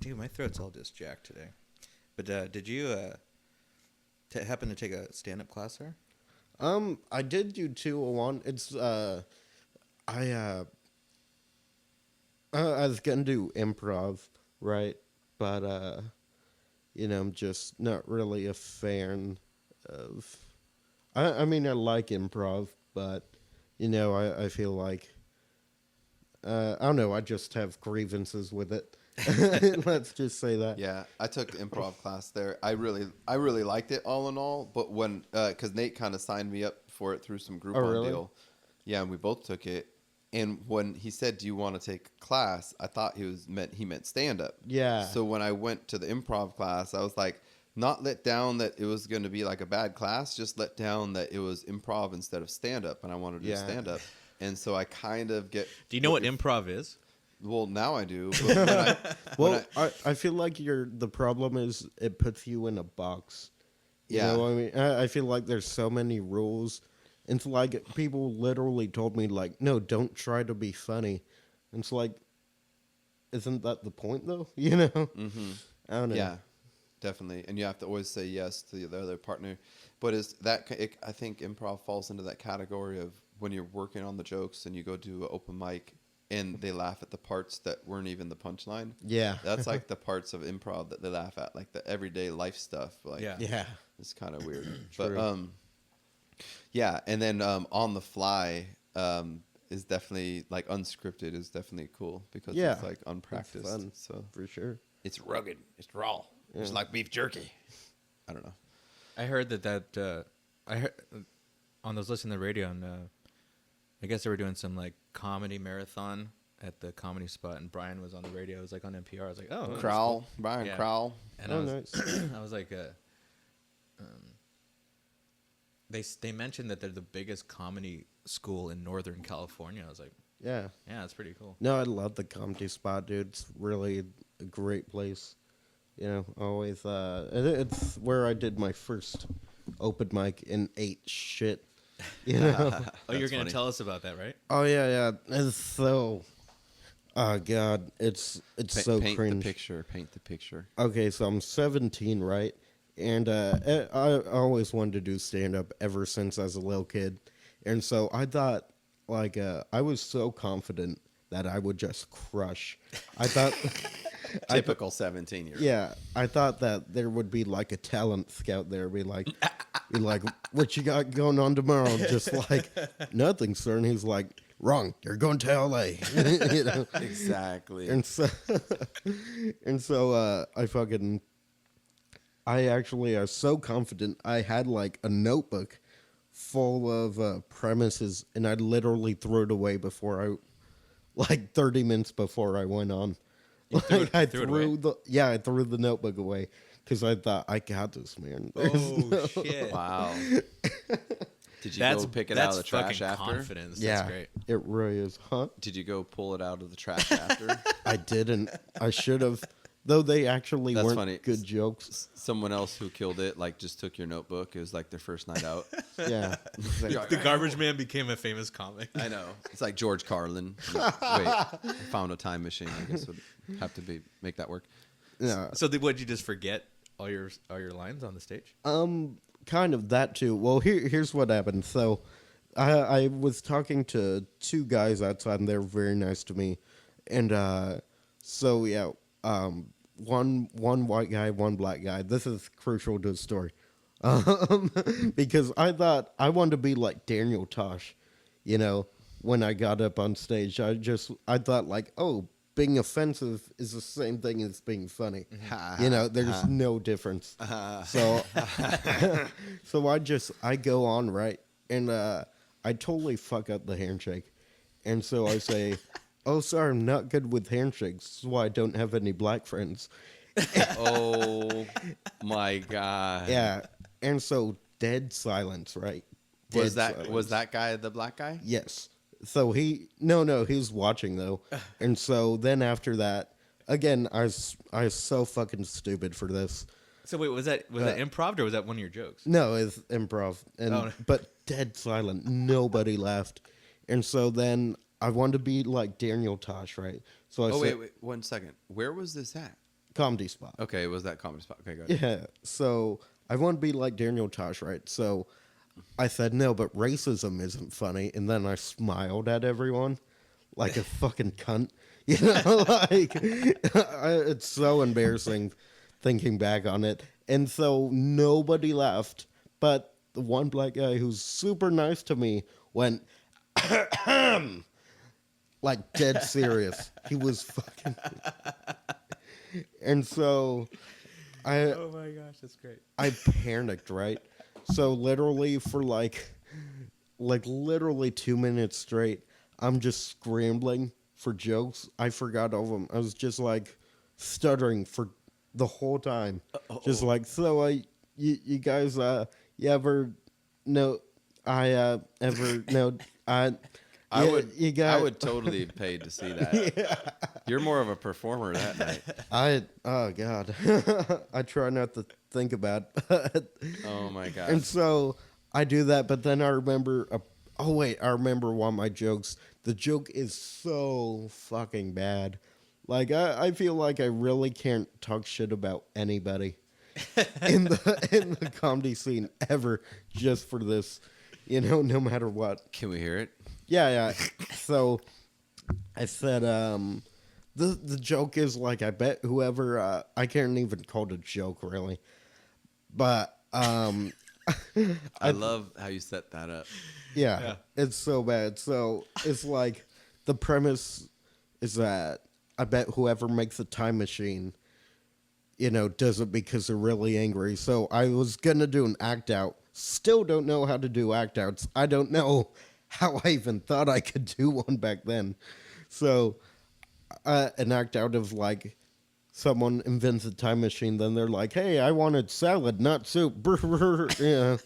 S2: Dude, my throat's all just jacked today. But did you happen to take a stand-up class there?
S3: I did do 201. It's I was gonna do improv, right? But I'm just not really a fan of. I mean, I like improv, but I feel like I don't know. I just have grievances with it. Let's just say that.
S1: Yeah, I took the improv class there. I really liked it all in all. But when, because Nate kind of signed me up for it through some Groupon
S3: really?
S1: deal. Yeah, and we both took it. And when he said, "Do you want to take a class?" I thought he meant stand up.
S3: Yeah.
S1: So when I went to the improv class, I was like, not let down that it was going to be like a bad class, just let down that it was improv instead of stand up, and I wanted to do stand up. And so I kind of get.
S2: Do you know what improv is?
S1: Well, now I do. But
S3: I feel like the problem is it puts you in a box. You
S1: Yeah.
S3: know what I mean? I feel like there's so many rules. It's like people literally told me, like, no, don't try to be funny. And it's like, isn't that the point, though? You know?
S1: Mm-hmm.
S3: I don't know.
S1: Yeah, definitely. And you have to always say yes to the other partner. But I think improv falls into that category of when you're working on the jokes and you go do an open mic and they laugh at the parts that weren't even the punchline.
S3: Yeah.
S1: That's like the parts of improv that they laugh at, like the everyday life stuff. Like,
S3: Yeah.
S1: it's kind of weird.
S3: True.
S1: But yeah, and then on the fly is definitely like unscripted is definitely cool because it's like unpracticed.
S3: It's fun,
S1: so
S3: for sure.
S1: it's rugged, it's raw, it's like beef jerky. I don't know.
S2: I heard that I heard on those listening to the radio, and I guess they were doing some like comedy marathon at the comedy spot, and Brian was on the radio. It was like on NPR. I was like, oh,
S1: Crowell, Brian
S2: Yeah.
S1: Crowell.
S2: and
S3: Nice.
S2: I was like, they mentioned that they're the biggest comedy school in Northern California. I was like,
S3: Yeah.
S2: yeah, that's pretty cool.
S3: No, I love the comedy spot, dude. It's really a great place. Always. It's where I did my first open mic and ate shit.
S2: Oh, you're
S1: That's
S2: gonna
S1: funny.
S2: tell us about that, right?
S3: Oh yeah. It's so. Oh god, it's so
S1: Paint
S3: cringe.
S1: the picture. Paint the picture.
S3: Okay, so I'm 17, right? And I always wanted to do stand up ever since I was a little kid, and so I thought, like, I was so confident that I would just crush. I thought.
S1: Typical 17-year-old.
S3: Yeah, I thought that there would be like a talent scout there, be like, what you got going on tomorrow? Just like, nothing, sir. And he's like, wrong. You're going to L.A.
S1: Exactly.
S3: And so, I was so confident. I had like a notebook full of premises, and I literally threw it away like 30 minutes before I went on. I threw the notebook away because I thought I got this, man.
S2: Oh shit!
S1: Wow. Did you go pick it out of the trash
S2: fucking
S1: after?
S2: confidence.
S3: Yeah,
S2: That's great.
S3: it really is, huh?
S1: Did you go pull it out of the trash after?
S3: I didn't. I should have. Though they actually
S1: That's
S3: weren't
S1: funny.
S3: good jokes.
S1: Someone else who killed it, like, just took your notebook. It was like their first night out.
S3: Yeah.
S2: The garbage man became a famous comic.
S1: I know. It's like George Carlin. Wait, I found a time machine. I guess would have to make that work.
S3: Yeah.
S2: So would you just forget all your lines on the stage?
S3: Kind of that too. Well, here's what happened. So, I was talking to 2 guys outside, and they were very nice to me. And so yeah, one white guy, one black guy. This is crucial to the story, because I thought I wanted to be like Daniel Tosh, when I got up on stage. I thought like, oh, being offensive is the same thing as being funny. There's no difference. So, I go on, right, and I totally fuck up the handshake, and so I say, "Oh, sorry, I'm not good with handshakes. That's why I don't have any black friends."
S1: Oh my god!
S3: Yeah, and so dead silence, right?
S1: Was
S3: Dead silence.
S1: that guy the black guy?
S3: Yes. So he's watching though, and so then after that, again, I was so fucking stupid for this.
S4: So wait, was that improv or was that one of your jokes?
S3: No, it's improv, and but dead silent, nobody laughed, and so then I wanted to be like Daniel Tosh, right? So I said,
S1: wait, 1 second. Where was this at?
S3: Comedy Spot.
S1: Okay, it was that comedy spot. Okay, go ahead.
S3: Yeah. So I want to be like Daniel Tosh, right? So I said no, but racism isn't funny, and then I smiled at everyone like a fucking cunt. It's so embarrassing thinking back on it. And so nobody laughed, but the one black guy who's super nice to me went like dead serious. He was fucking. And so
S4: Oh my gosh, that's great.
S3: I panicked, right? So literally for like literally 2 minutes straight, I'm just scrambling for jokes. I forgot all of them. I was just like stuttering for the whole time. Just like, so you guys you ever know ever know
S1: I
S3: you
S1: would totally have paid to see that. You're more of a performer that night.
S3: Oh god. I try not to think about it.
S1: Oh my god.
S3: And so I do that, but then I remember I remember one of my jokes. The joke is so fucking bad. Like I feel like I really can't talk shit about anybody in the comedy scene ever just for this, no matter what.
S1: Can we hear it?
S3: Yeah. So I said the joke is like, I bet whoever I can't even call it a joke really. But
S1: I love how you set that up.
S3: Yeah, it's so bad. So it's like the premise is that I bet whoever makes a time machine, does it because they're really angry. So I was gonna do an act out. Still don't know how to do act outs. I don't know how I even thought I could do one back then. So an act out of like someone invents a time machine, then they're like, "Hey, I wanted salad, not soup." Yeah.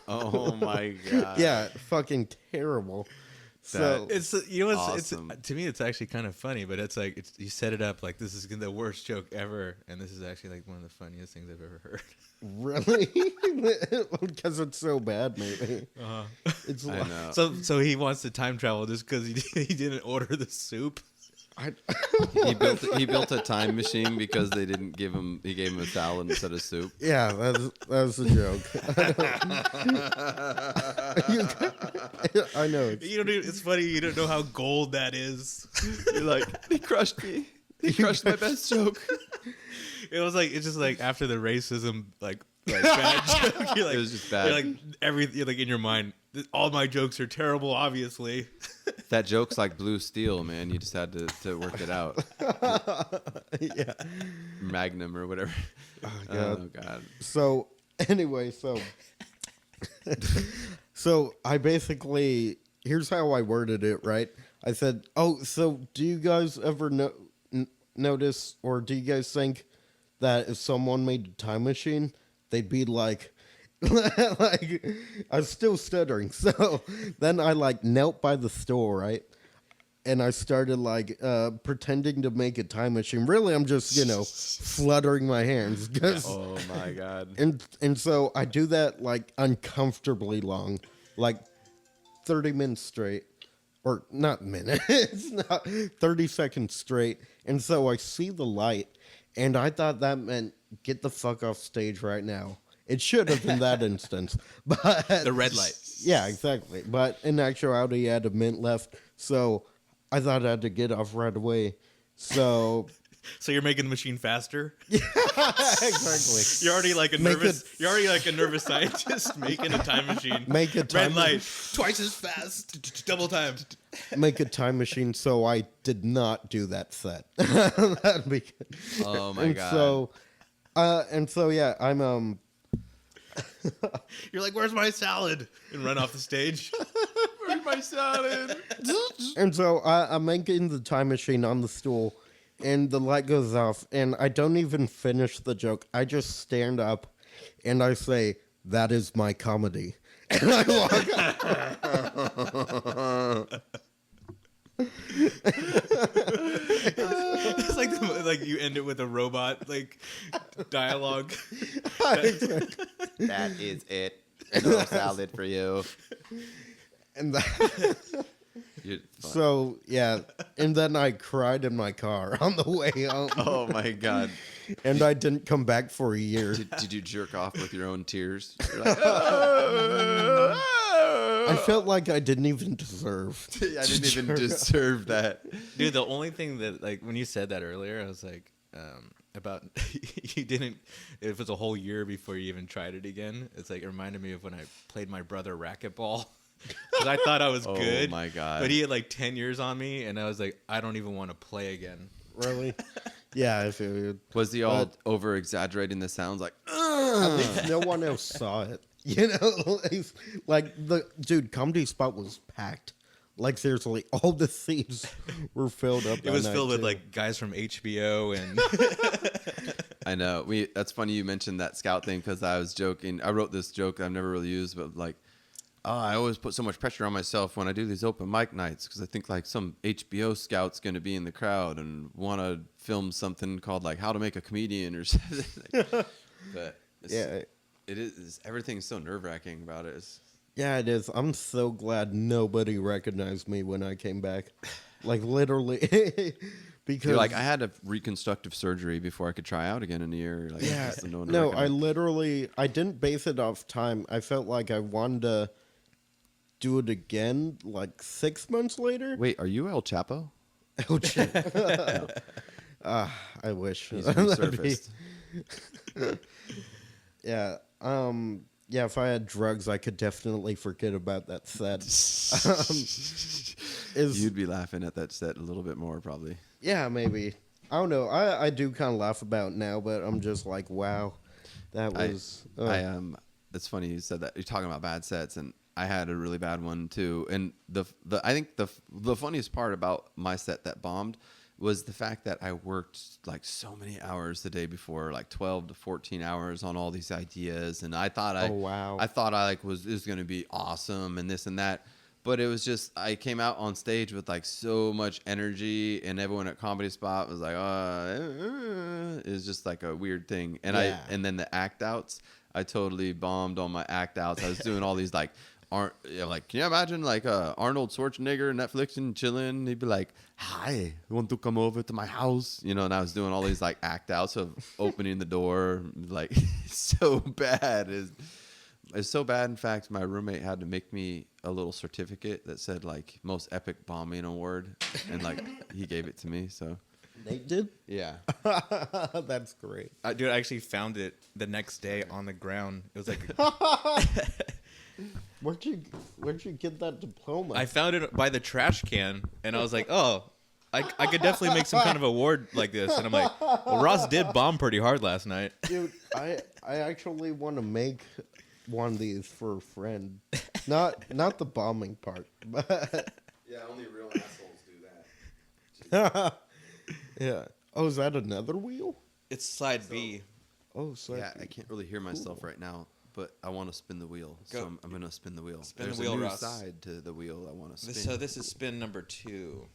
S1: Oh my god.
S3: Yeah, fucking terrible. So
S4: It's
S1: awesome.
S4: it's to me it's actually kind of funny, but it's like you set it up like this is the worst joke ever, and this is actually like one of the funniest things I've ever heard.
S3: really, because it's so bad, maybe. It's
S1: I
S3: like,
S1: know.
S4: So he wants to time travel just because he didn't order the soup.
S1: He built a time machine because he gave him a salad instead of soup.
S3: yeah, that was a joke. I know.
S4: It's funny you don't know how gold that is.
S1: You're like, he crushed me. He crushed my best joke.
S4: It's just like after the racism like bad joke. You're like,
S1: It was just bad.
S4: You're like in your mind, all my jokes are terrible, obviously.
S1: That joke's like blue steel, man. You just had to work it out.
S3: Yeah.
S1: Magnum or whatever.
S3: God.
S1: Oh god.
S3: So anyway, so I basically, here's how I worded it, right? I said, "Oh, so do you guys ever notice, or do you guys think that if someone made a time machine, they'd be like," like, I was still stuttering. So then I knelt by the store, right? And I started pretending to make a time machine. Really, I'm just, fluttering my hands.
S1: Oh my god.
S3: And so I do that uncomfortably long, 30 minutes straight. Or not minutes, it's not 30 seconds straight. And so I see the light, and I thought that meant get the fuck off stage right now. It should have in that instance. But
S4: The red light.
S3: yeah, exactly. But in actuality, I had a minute left, so I thought I had to get off right away. So
S4: So you're making the machine faster.
S3: Exactly.
S4: You're already like a
S3: Make
S4: nervous. You're already like a nervous scientist making a time machine.
S3: Make a time
S4: Red light, twice as fast, double time.
S3: Make a time machine so I did not do that set. That'd be good.
S1: Oh my
S3: and
S1: god.
S3: So yeah, I'm
S4: You're like, "Where's my salad?" and run off the stage.
S1: Where's my salad?
S3: and so I'm making the time machine on the stool, and the light goes off, and I don't even finish the joke. I just stand up, and I say, "That is my comedy," and I walk out.
S4: It's like you end it with a robot like dialogue.
S1: That is it. No salad for you.
S3: And
S1: You're fine.
S3: so yeah, and then I cried in my car on the way home,
S1: Oh my god.
S3: and I didn't come back for a year.
S1: Did you jerk off with your own tears? You're like, "Oh."
S3: I felt like I didn't even deserve.
S1: I didn't even deserve that.
S4: Dude, the only thing that, like, when you said that earlier, I was like, about you didn't. It was a whole year before you even tried it again. It's like it reminded me of when I played my brother racquetball. Because I thought I was
S1: Oh
S4: good.
S1: my god.
S4: But he had like 10 years on me, and I was like, I don't even want to play again.
S3: Really? Yeah, I feel
S1: Was he all over exaggerating the sounds like?
S3: at least no one else saw it. You know, it's like the Comedy Spot was packed. Like seriously, all the seats were filled up.
S4: It was
S3: that
S4: filled
S3: night,
S4: with
S3: too.
S4: like guys from HBO and
S1: I know. That's funny you mentioned that scout thing because I was joking. I wrote this joke I've never really used, but like, I always put so much pressure on myself when I do these open mic nights because I think like some HBO scout's going to be in the crowd and want to film something called like How to Make a Comedian or something. But
S3: Yeah,
S1: it is. Everything's so nerve wracking about it.
S3: yeah, it is. I'm so glad nobody recognized me when I came back. Like literally, because
S1: You're like, I had a reconstructive surgery before I could try out again in a year. Like,
S3: yeah,
S1: just no one
S3: no, I
S1: recognized-
S3: literally I didn't base it off time. I felt like I wanted to do it again like 6 months later.
S1: Wait, are you El Chapo?
S3: Oh shit! I wish.
S1: He's
S3: That'd be-
S1: resurfaced.
S3: Yeah. Yeah, if I had drugs, I could definitely forget about that set.
S1: You'd be laughing at that set a little bit more, probably.
S3: Yeah, maybe. I don't know. I do kind of laugh about it now, but I'm just like, wow, that was.
S1: It's funny you said that. You're talking about bad sets, and I had a really bad one too. And I think the funniest part about my set that bombed was the fact that I worked like so many hours the day before, like 12 to 14 hours on all these ideas, and I thought
S3: Oh, wow.
S1: I thought I like was going to be awesome and this and that. But it was just, I came out on stage with like so much energy, and everyone at Comedy Spot was like, it was just like a weird thing. And
S3: Yeah.
S1: and then the act outs, I totally bombed on my act outs. I was doing all these like, can you imagine like Arnold Schwarzenegger Netflixing, chilling? He'd be like, "Hi, you want to come over to my house?" You know, and I was doing all these like act outs of opening the door, like so bad. It's so bad. In fact, my roommate had to make me a little certificate that said like most epic bombing award, and like he gave it to me. So
S3: Nate did?
S1: yeah,
S3: That's great.
S4: dude, I actually found it the next day on the ground. It was like
S3: Where'd you get that diploma?
S4: I found it by the trash can, and I was like, oh, I could definitely make some kind of award like this. And I'm like, well, Ross did bomb pretty hard last night.
S3: Dude, I actually want to make one of these for a friend. Not the bombing part, but
S1: yeah. Only real assholes do that.
S3: yeah. Oh, is that another wheel?
S4: It's side B.
S3: Oh, sorry.
S1: Yeah, I can't really hear myself right now, but I want to spin the wheel,
S4: Go.
S1: so I'm gonna spin the wheel.
S4: Spin
S1: There's
S4: the wheel,
S1: a new
S4: Ross.
S1: side to the wheel I want to spin.
S4: So this is spin number 2.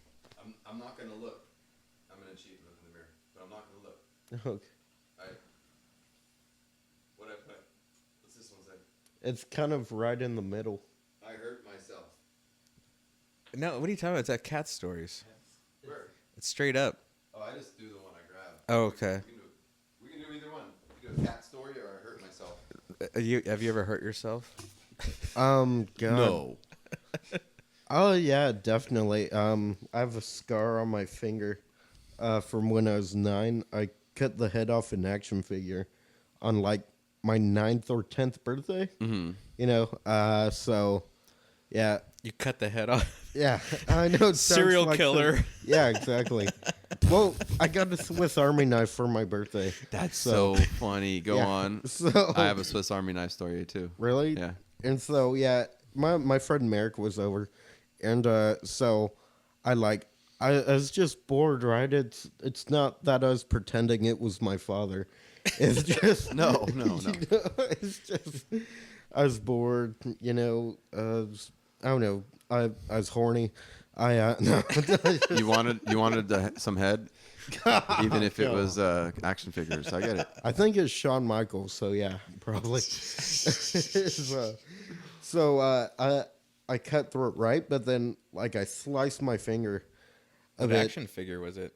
S1: I'm not gonna look. I'm gonna cheat and look in the mirror, but I'm not gonna look.
S3: Okay.
S1: Alright. What I put? What's this one say?
S3: It's kind of right in the middle.
S1: I hurt myself.
S4: No, what are you talking about? It's at Cat Stories.
S1: Where?
S4: It's straight up.
S1: Oh, I just do the one I grabbed.
S4: Oh, okay.
S1: We can do either one. We can do a cat story or I hurt myself.
S4: Have you ever hurt yourself?
S3: God.
S1: No.
S3: Oh yeah, definitely. I have a scar on my finger. from when I was 9. I cut the head off an action figure on like my 9th or 10th birthday.
S1: Mm-hmm.
S3: You know, so yeah,
S2: You cut the head off.
S3: yeah. I know. It sounds
S2: Serial
S3: like
S2: killer.
S3: yeah, exactly. Well, I got a Swiss Army knife for my birthday.
S1: That's so funny. Go
S3: yeah.
S1: on.
S3: So
S1: I have a Swiss Army knife story too.
S3: really,
S1: Yeah.
S3: And so yeah, my friend Merrick was over, and so I was just bored, right? It's not that I was pretending it was my father. It's just
S1: No.
S3: you know, it's just I was bored. You know, I don't know. I was horny. No.
S1: You wanted some head, even if it was action figures. I get it.
S3: I think it's Shawn Michaels. So yeah, probably. So I cut through it right, but then like I sliced my finger.
S2: What action figure was it?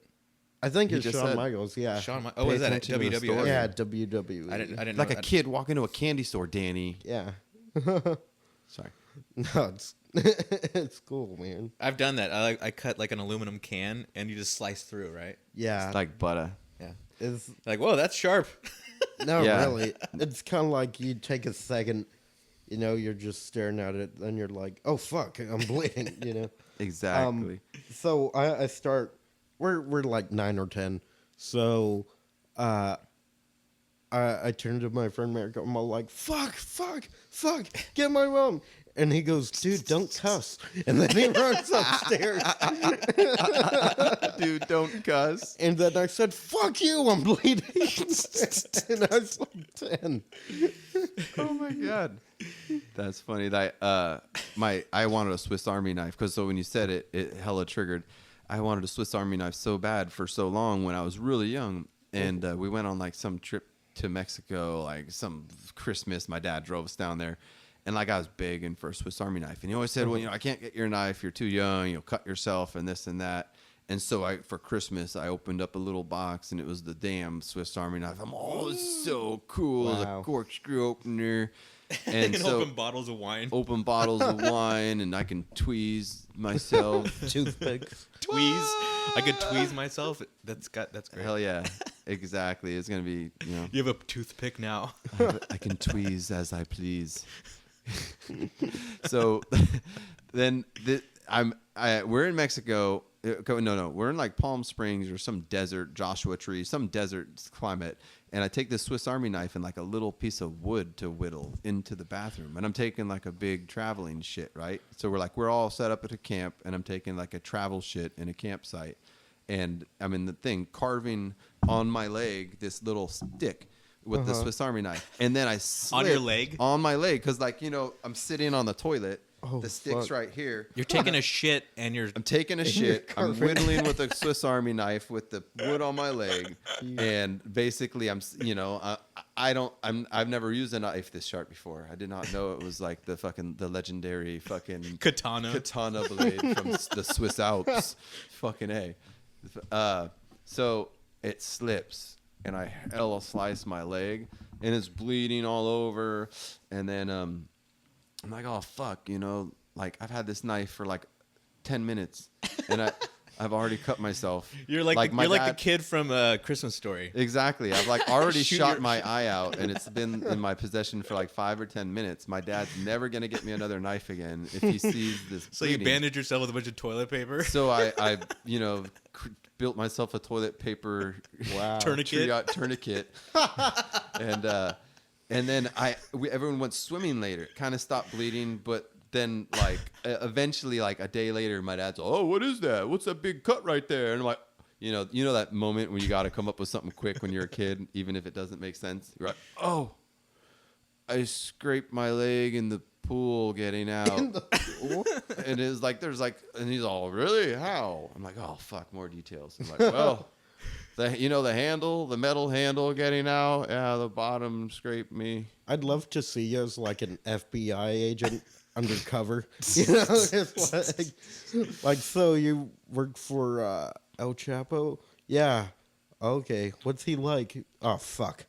S3: I think
S1: He
S3: it's
S1: just
S3: Shawn
S1: said-
S3: Michaels. Yeah.
S2: Oh,
S1: Pay
S2: is that at
S1: attention to the
S2: WWF?
S1: story.
S3: Yeah, WWE.
S2: I didn't
S1: Like
S2: know.
S1: a kid walking into a candy store, Danny.
S3: Yeah.
S1: Sorry.
S3: No, it's cool, man.
S2: I've done that. I cut like an aluminum can and you just slice through, right?
S3: Yeah.
S1: It's like butter.
S2: Yeah.
S3: It's
S2: Like, whoa, that's sharp.
S3: no,
S1: Yeah.
S3: really. It's kind of like you take a second, you know, you're just staring at it, then you're like, oh fuck, I'm bleeding, you know.
S1: Exactly.
S3: So I start. We're like 9 or 10. So, I turn to my friend Merrick. I'm all like, fuck, get my mom. And he goes, dude, don't cuss. And then he runs upstairs.
S1: Dude, don't cuss.
S3: And then I said, fuck you, I'm bleeding. And I was like 10.
S1: Oh my god, that's funny. That I wanted a Swiss Army knife because so when you said it, it hella triggered. I wanted a Swiss Army knife so bad for so long when I was really young, and we went on like some trip to Mexico, like some Christmas. My dad drove us down there, and like I was begging for a Swiss Army knife, and he always said, "Well, you know, I can't get your knife. You're too young. You'll cut yourself, and this and that." And so for Christmas, I opened up a little box, and it was the damn Swiss Army knife. I'm it's so cool. It was
S3: Wow.
S1: a corkscrew opener. And
S2: And
S1: so
S2: open bottles of wine.
S1: open bottles of wine, and I can tweeze myself.
S3: Toothpicks.
S2: Tweeze. I could tweeze myself. That's great.
S1: Hell yeah, exactly. It's gonna be, you know,
S2: You have a toothpick now.
S1: I can tweeze as I please. So then we're in Mexico. No, we're in like Palm Springs or some desert, Joshua Tree, some desert climate. And I take this Swiss Army knife and like a little piece of wood to whittle into the bathroom. And I'm taking like a big traveling shit, right? So we're all set up at a camp, and I'm taking like a travel shit in a campsite. And I'm in the thing carving on my leg this little stick with the Swiss Army knife. And then I slip
S2: your leg?
S1: On my leg. Because like, you know, I'm sitting on the toilet.
S3: Oh,
S1: The stick's
S3: fuck.
S1: right here.
S2: You're taking a shit and you're
S1: I'm taking a shit. I'm
S3: carving.
S1: whittling with a Swiss Army knife with the wood on my leg, and basically, I've never used a knife this sharp before. I did not know it was like the legendary fucking
S2: katana.
S1: blade from the Swiss Alps. Fucking A. So it slips, and I hella slice my leg, and it's bleeding all over, and then I'm like, oh fuck, you know, like I've had this knife for like 10 minutes, and I've already cut myself.
S2: You're like
S1: my
S2: the
S1: dad-
S2: kid from Christmas Story.
S1: Exactly. I've like already
S2: Shoot
S1: shot
S2: your-
S1: my eye out, and it's been in my possession for like 5 or 10 minutes. My dad's never gonna get me another knife again if he sees this.
S2: So you
S1: bleeding.
S2: bandage yourself with a bunch of toilet paper.
S1: So I you know, built myself a toilet paper
S3: Wow.
S2: Tourniquet.
S1: and then everyone went swimming later. It kind of stopped bleeding, but then like eventually, like a day later, my dad's, oh, what is that? What's that big cut right there? And I'm like, you know that moment when you got to come up with something quick when you're a kid, even if it doesn't make sense. You're like, oh, I scraped my leg in the pool getting out. And it's like, and he's all, really? How? I'm like, oh fuck, more details. I'm like, well. The metal handle getting out. Yeah, the bottom scraped me.
S3: I'd love to see you as like an FBI agent undercover. You know, it's like so you work for El Chapo? Yeah. Okay. What's he like? Oh fuck.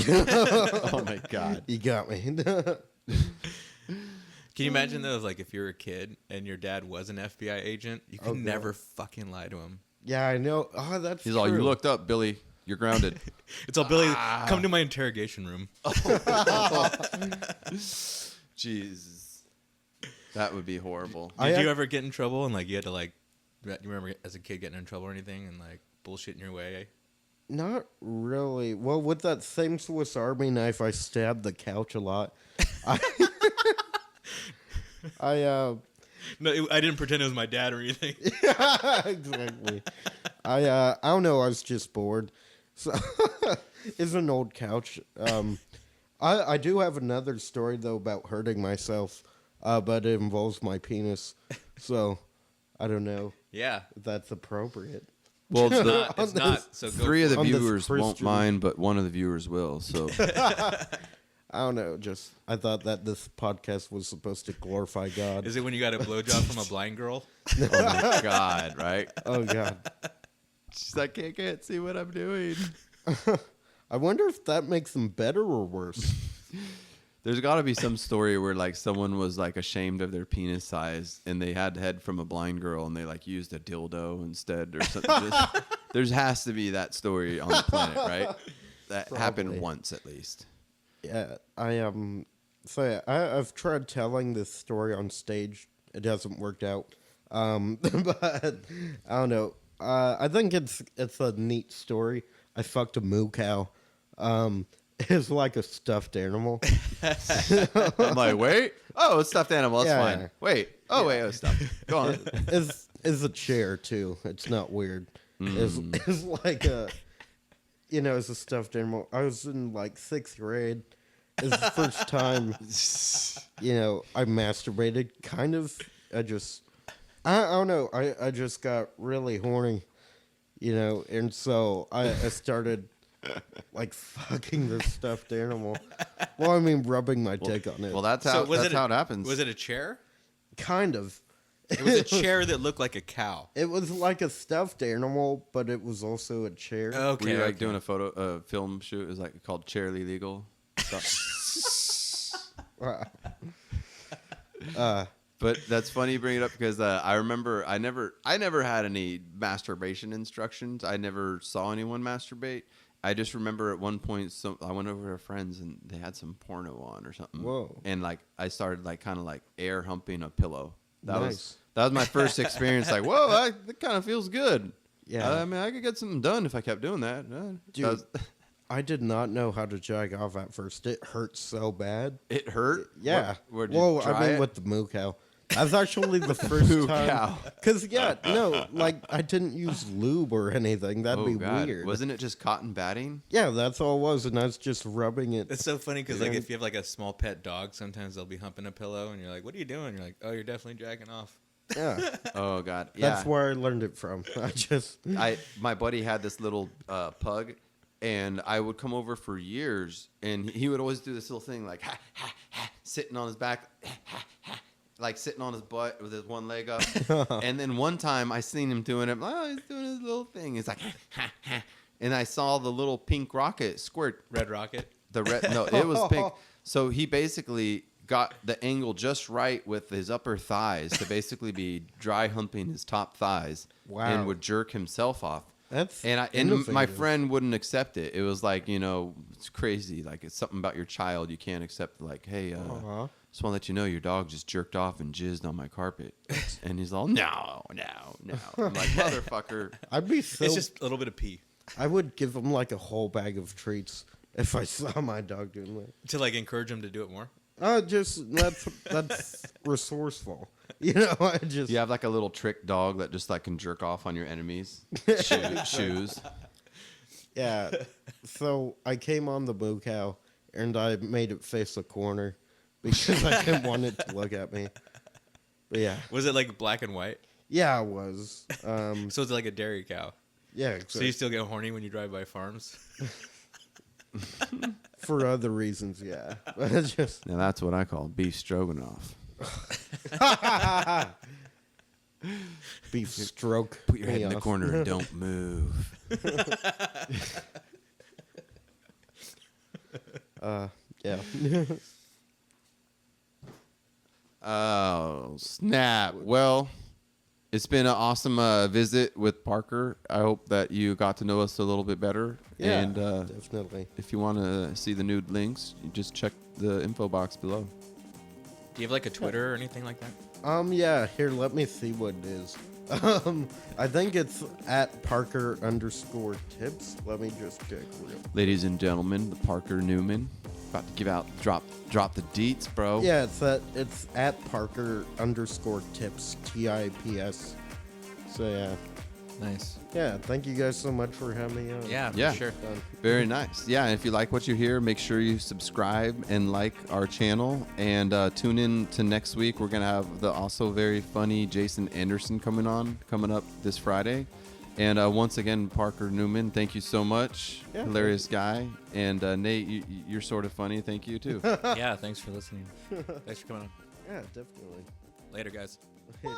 S1: Oh my god.
S3: You got me.
S2: Can you imagine though, like if you're a kid and your dad was an FBI agent, you could
S3: Oh, God.
S2: never fucking lie to him.
S3: Yeah, I know. Oh, that's
S1: He's
S3: true.
S1: all, you looked up, Billy. You're grounded.
S2: It's all Billy. Come to my interrogation room.
S1: Jesus. That would be horrible.
S2: Did you ever get in trouble and like you had to like? You remember as a kid getting in trouble or anything and like bullshitting your way?
S3: Not really. Well, with that same Swiss Army knife, I stabbed the couch a lot.
S2: No, I didn't pretend it was my dad or anything.
S3: Exactly. I don't know. I was just bored. So it's an old couch. I do have another story though about hurting myself, but it involves my penis. So I don't know
S2: Yeah.
S3: if that's appropriate.
S1: Well,
S2: It's
S1: the,
S2: not. It's not. So go
S1: three of the
S3: on this
S1: viewers won't
S3: Christian-
S1: mind, but one of the viewers will. So
S3: I don't know. Just I thought that this podcast was supposed to glorify God.
S2: Is it when you got a blowjob from a blind girl?
S1: oh my God, right?
S3: Oh God.
S1: She's like, I can't see what I'm doing.
S3: I wonder if that makes them better or worse.
S1: There's got to be some story where like someone was like ashamed of their penis size and they had head from a blind girl and they like used a dildo instead or something. There has to be that story on the planet, right? That
S3: Probably.
S1: happened once at least.
S3: Yeah, So yeah, I've tried telling this story on stage. It hasn't worked out. But I don't know. I think it's a neat story. I fucked a moo cow. It's like a stuffed animal.
S1: I'm like, wait, oh, it's stuffed animal. That's
S3: Yeah,
S1: fine.
S3: yeah.
S1: Wait, oh wait, it's stuffed. Go on.
S3: It's a chair too. It's not weird. It's like it's a stuffed animal. I was in like 6th grade. It's the first time, I masturbated. Kind of. I don't know. I just got really horny, and so I started like fucking this stuffed animal. Well, I mean, rubbing my dick on it.
S1: Well, that's how it happens.
S2: Was it a chair?
S3: Kind of.
S2: It was a chair that looked like a cow.
S3: It was like a stuffed animal, but it was also a chair.
S2: Okay.
S1: Were you like doing a film shoot? It was like called Chairly Legal. But that's funny you bring it up because I remember I never had any masturbation instructions. I never saw anyone masturbate. I just remember at one point I went over to friends and they had some porno on or something.
S3: Whoa.
S1: And like I started like kind of like air humping a pillow. That
S3: Nice.
S1: was my first experience. Like, whoa, that kind of feels good.
S3: Yeah.
S1: I mean, I could get something done if I kept doing that.
S3: Dude, I did not know how to jack off at first. It hurt so bad.
S1: It hurt.
S3: Yeah.
S1: Where'd you try
S3: I mean,
S1: it?
S3: with the moo cow. That's actually the first
S1: Moo
S3: time.
S1: cow.
S3: Because, I didn't use lube or anything. That'd be
S1: God.
S3: weird.
S1: Wasn't it just cotton batting?
S3: Yeah, that's all it was. And I was just rubbing it.
S2: It's so funny because like if you have like a small pet dog, sometimes they'll be humping a pillow, and you're like, "What are you doing?" You're like, "Oh, you're definitely jacking off."
S3: Yeah.
S1: Oh God. Yeah.
S3: That's where I learned it from.
S1: My buddy had this little pug, and I would come over for years, and he would always do this little thing like ha ha ha, sitting on his back, ha, ha, ha, like sitting on his butt with his one leg up. And then one time I seen him doing it. Oh, he's doing his little thing. He's like ha ha ha, and I saw the little pink rocket squirt.
S2: Red rocket.
S1: The red? No, it was pink. So he basically got the angle just right with his upper thighs to basically be dry humping his top thighs.
S3: Wow.
S1: And would jerk himself off.
S3: That's
S1: And my
S3: innovative.
S1: friend wouldn't accept it. It was like, it's crazy. Like it's something about your child you can't accept. Like, hey, just want to let you know your dog just jerked off and jizzed on my carpet. And he's all, no. I'm like, motherfucker.
S3: I'd be so.
S2: It's just a little bit of pee
S3: I would give him like a whole bag of treats if I saw my dog doing that.
S2: to like encourage him to do it more.
S3: That's resourceful. I just
S1: You have like a little trick dog that just like can jerk off on your enemies' shoes.
S3: Yeah. So I came on the moo cow and I made it face a corner because I didn't want it to look at me. But yeah.
S2: Was it like black and white?
S3: Yeah, I was.
S2: So it's like a dairy cow.
S3: Yeah.
S2: So you still get horny when you drive by farms?
S3: For other reasons, yeah. But it's just
S1: Now that's what I call beef stroganoff.
S3: beef stroke.
S1: Put your head
S3: me
S1: in the
S3: off.
S1: corner and don't move.
S3: Yeah.
S1: Oh, snap. Well, It's been an awesome visit with Parker. I hope that you got to know us a little bit better.
S3: Yeah,
S1: And
S3: definitely.
S1: if you want to see the nude links, you just check the info box below.
S4: Do you have like a Twitter or anything like that?
S3: Yeah, here, let me see what it is. I think it's at Parker_tips. Let me just check real.
S1: Ladies and gentlemen, the Parker Newman. About to give out, drop the deets, bro.
S3: Yeah, it's at Parker_tips, TIPS. So yeah.
S4: Nice.
S3: Yeah, thank you guys so much for having me on.
S4: Yeah, for
S1: Yeah.
S4: sure.
S1: Very nice. Yeah, and if you like what you hear, make sure you subscribe and like our channel. And tune in to next week. We're going to have the also very funny Jason Anderson coming up this Friday. And once again, Parker Newman, thank you so much.
S3: Yeah,
S1: Hilarious guy. And Nate, you're sort of funny. Thank you, too.
S4: Yeah, thanks for listening. Thanks for coming on.
S3: Yeah, definitely.
S4: Later, guys.
S3: Later.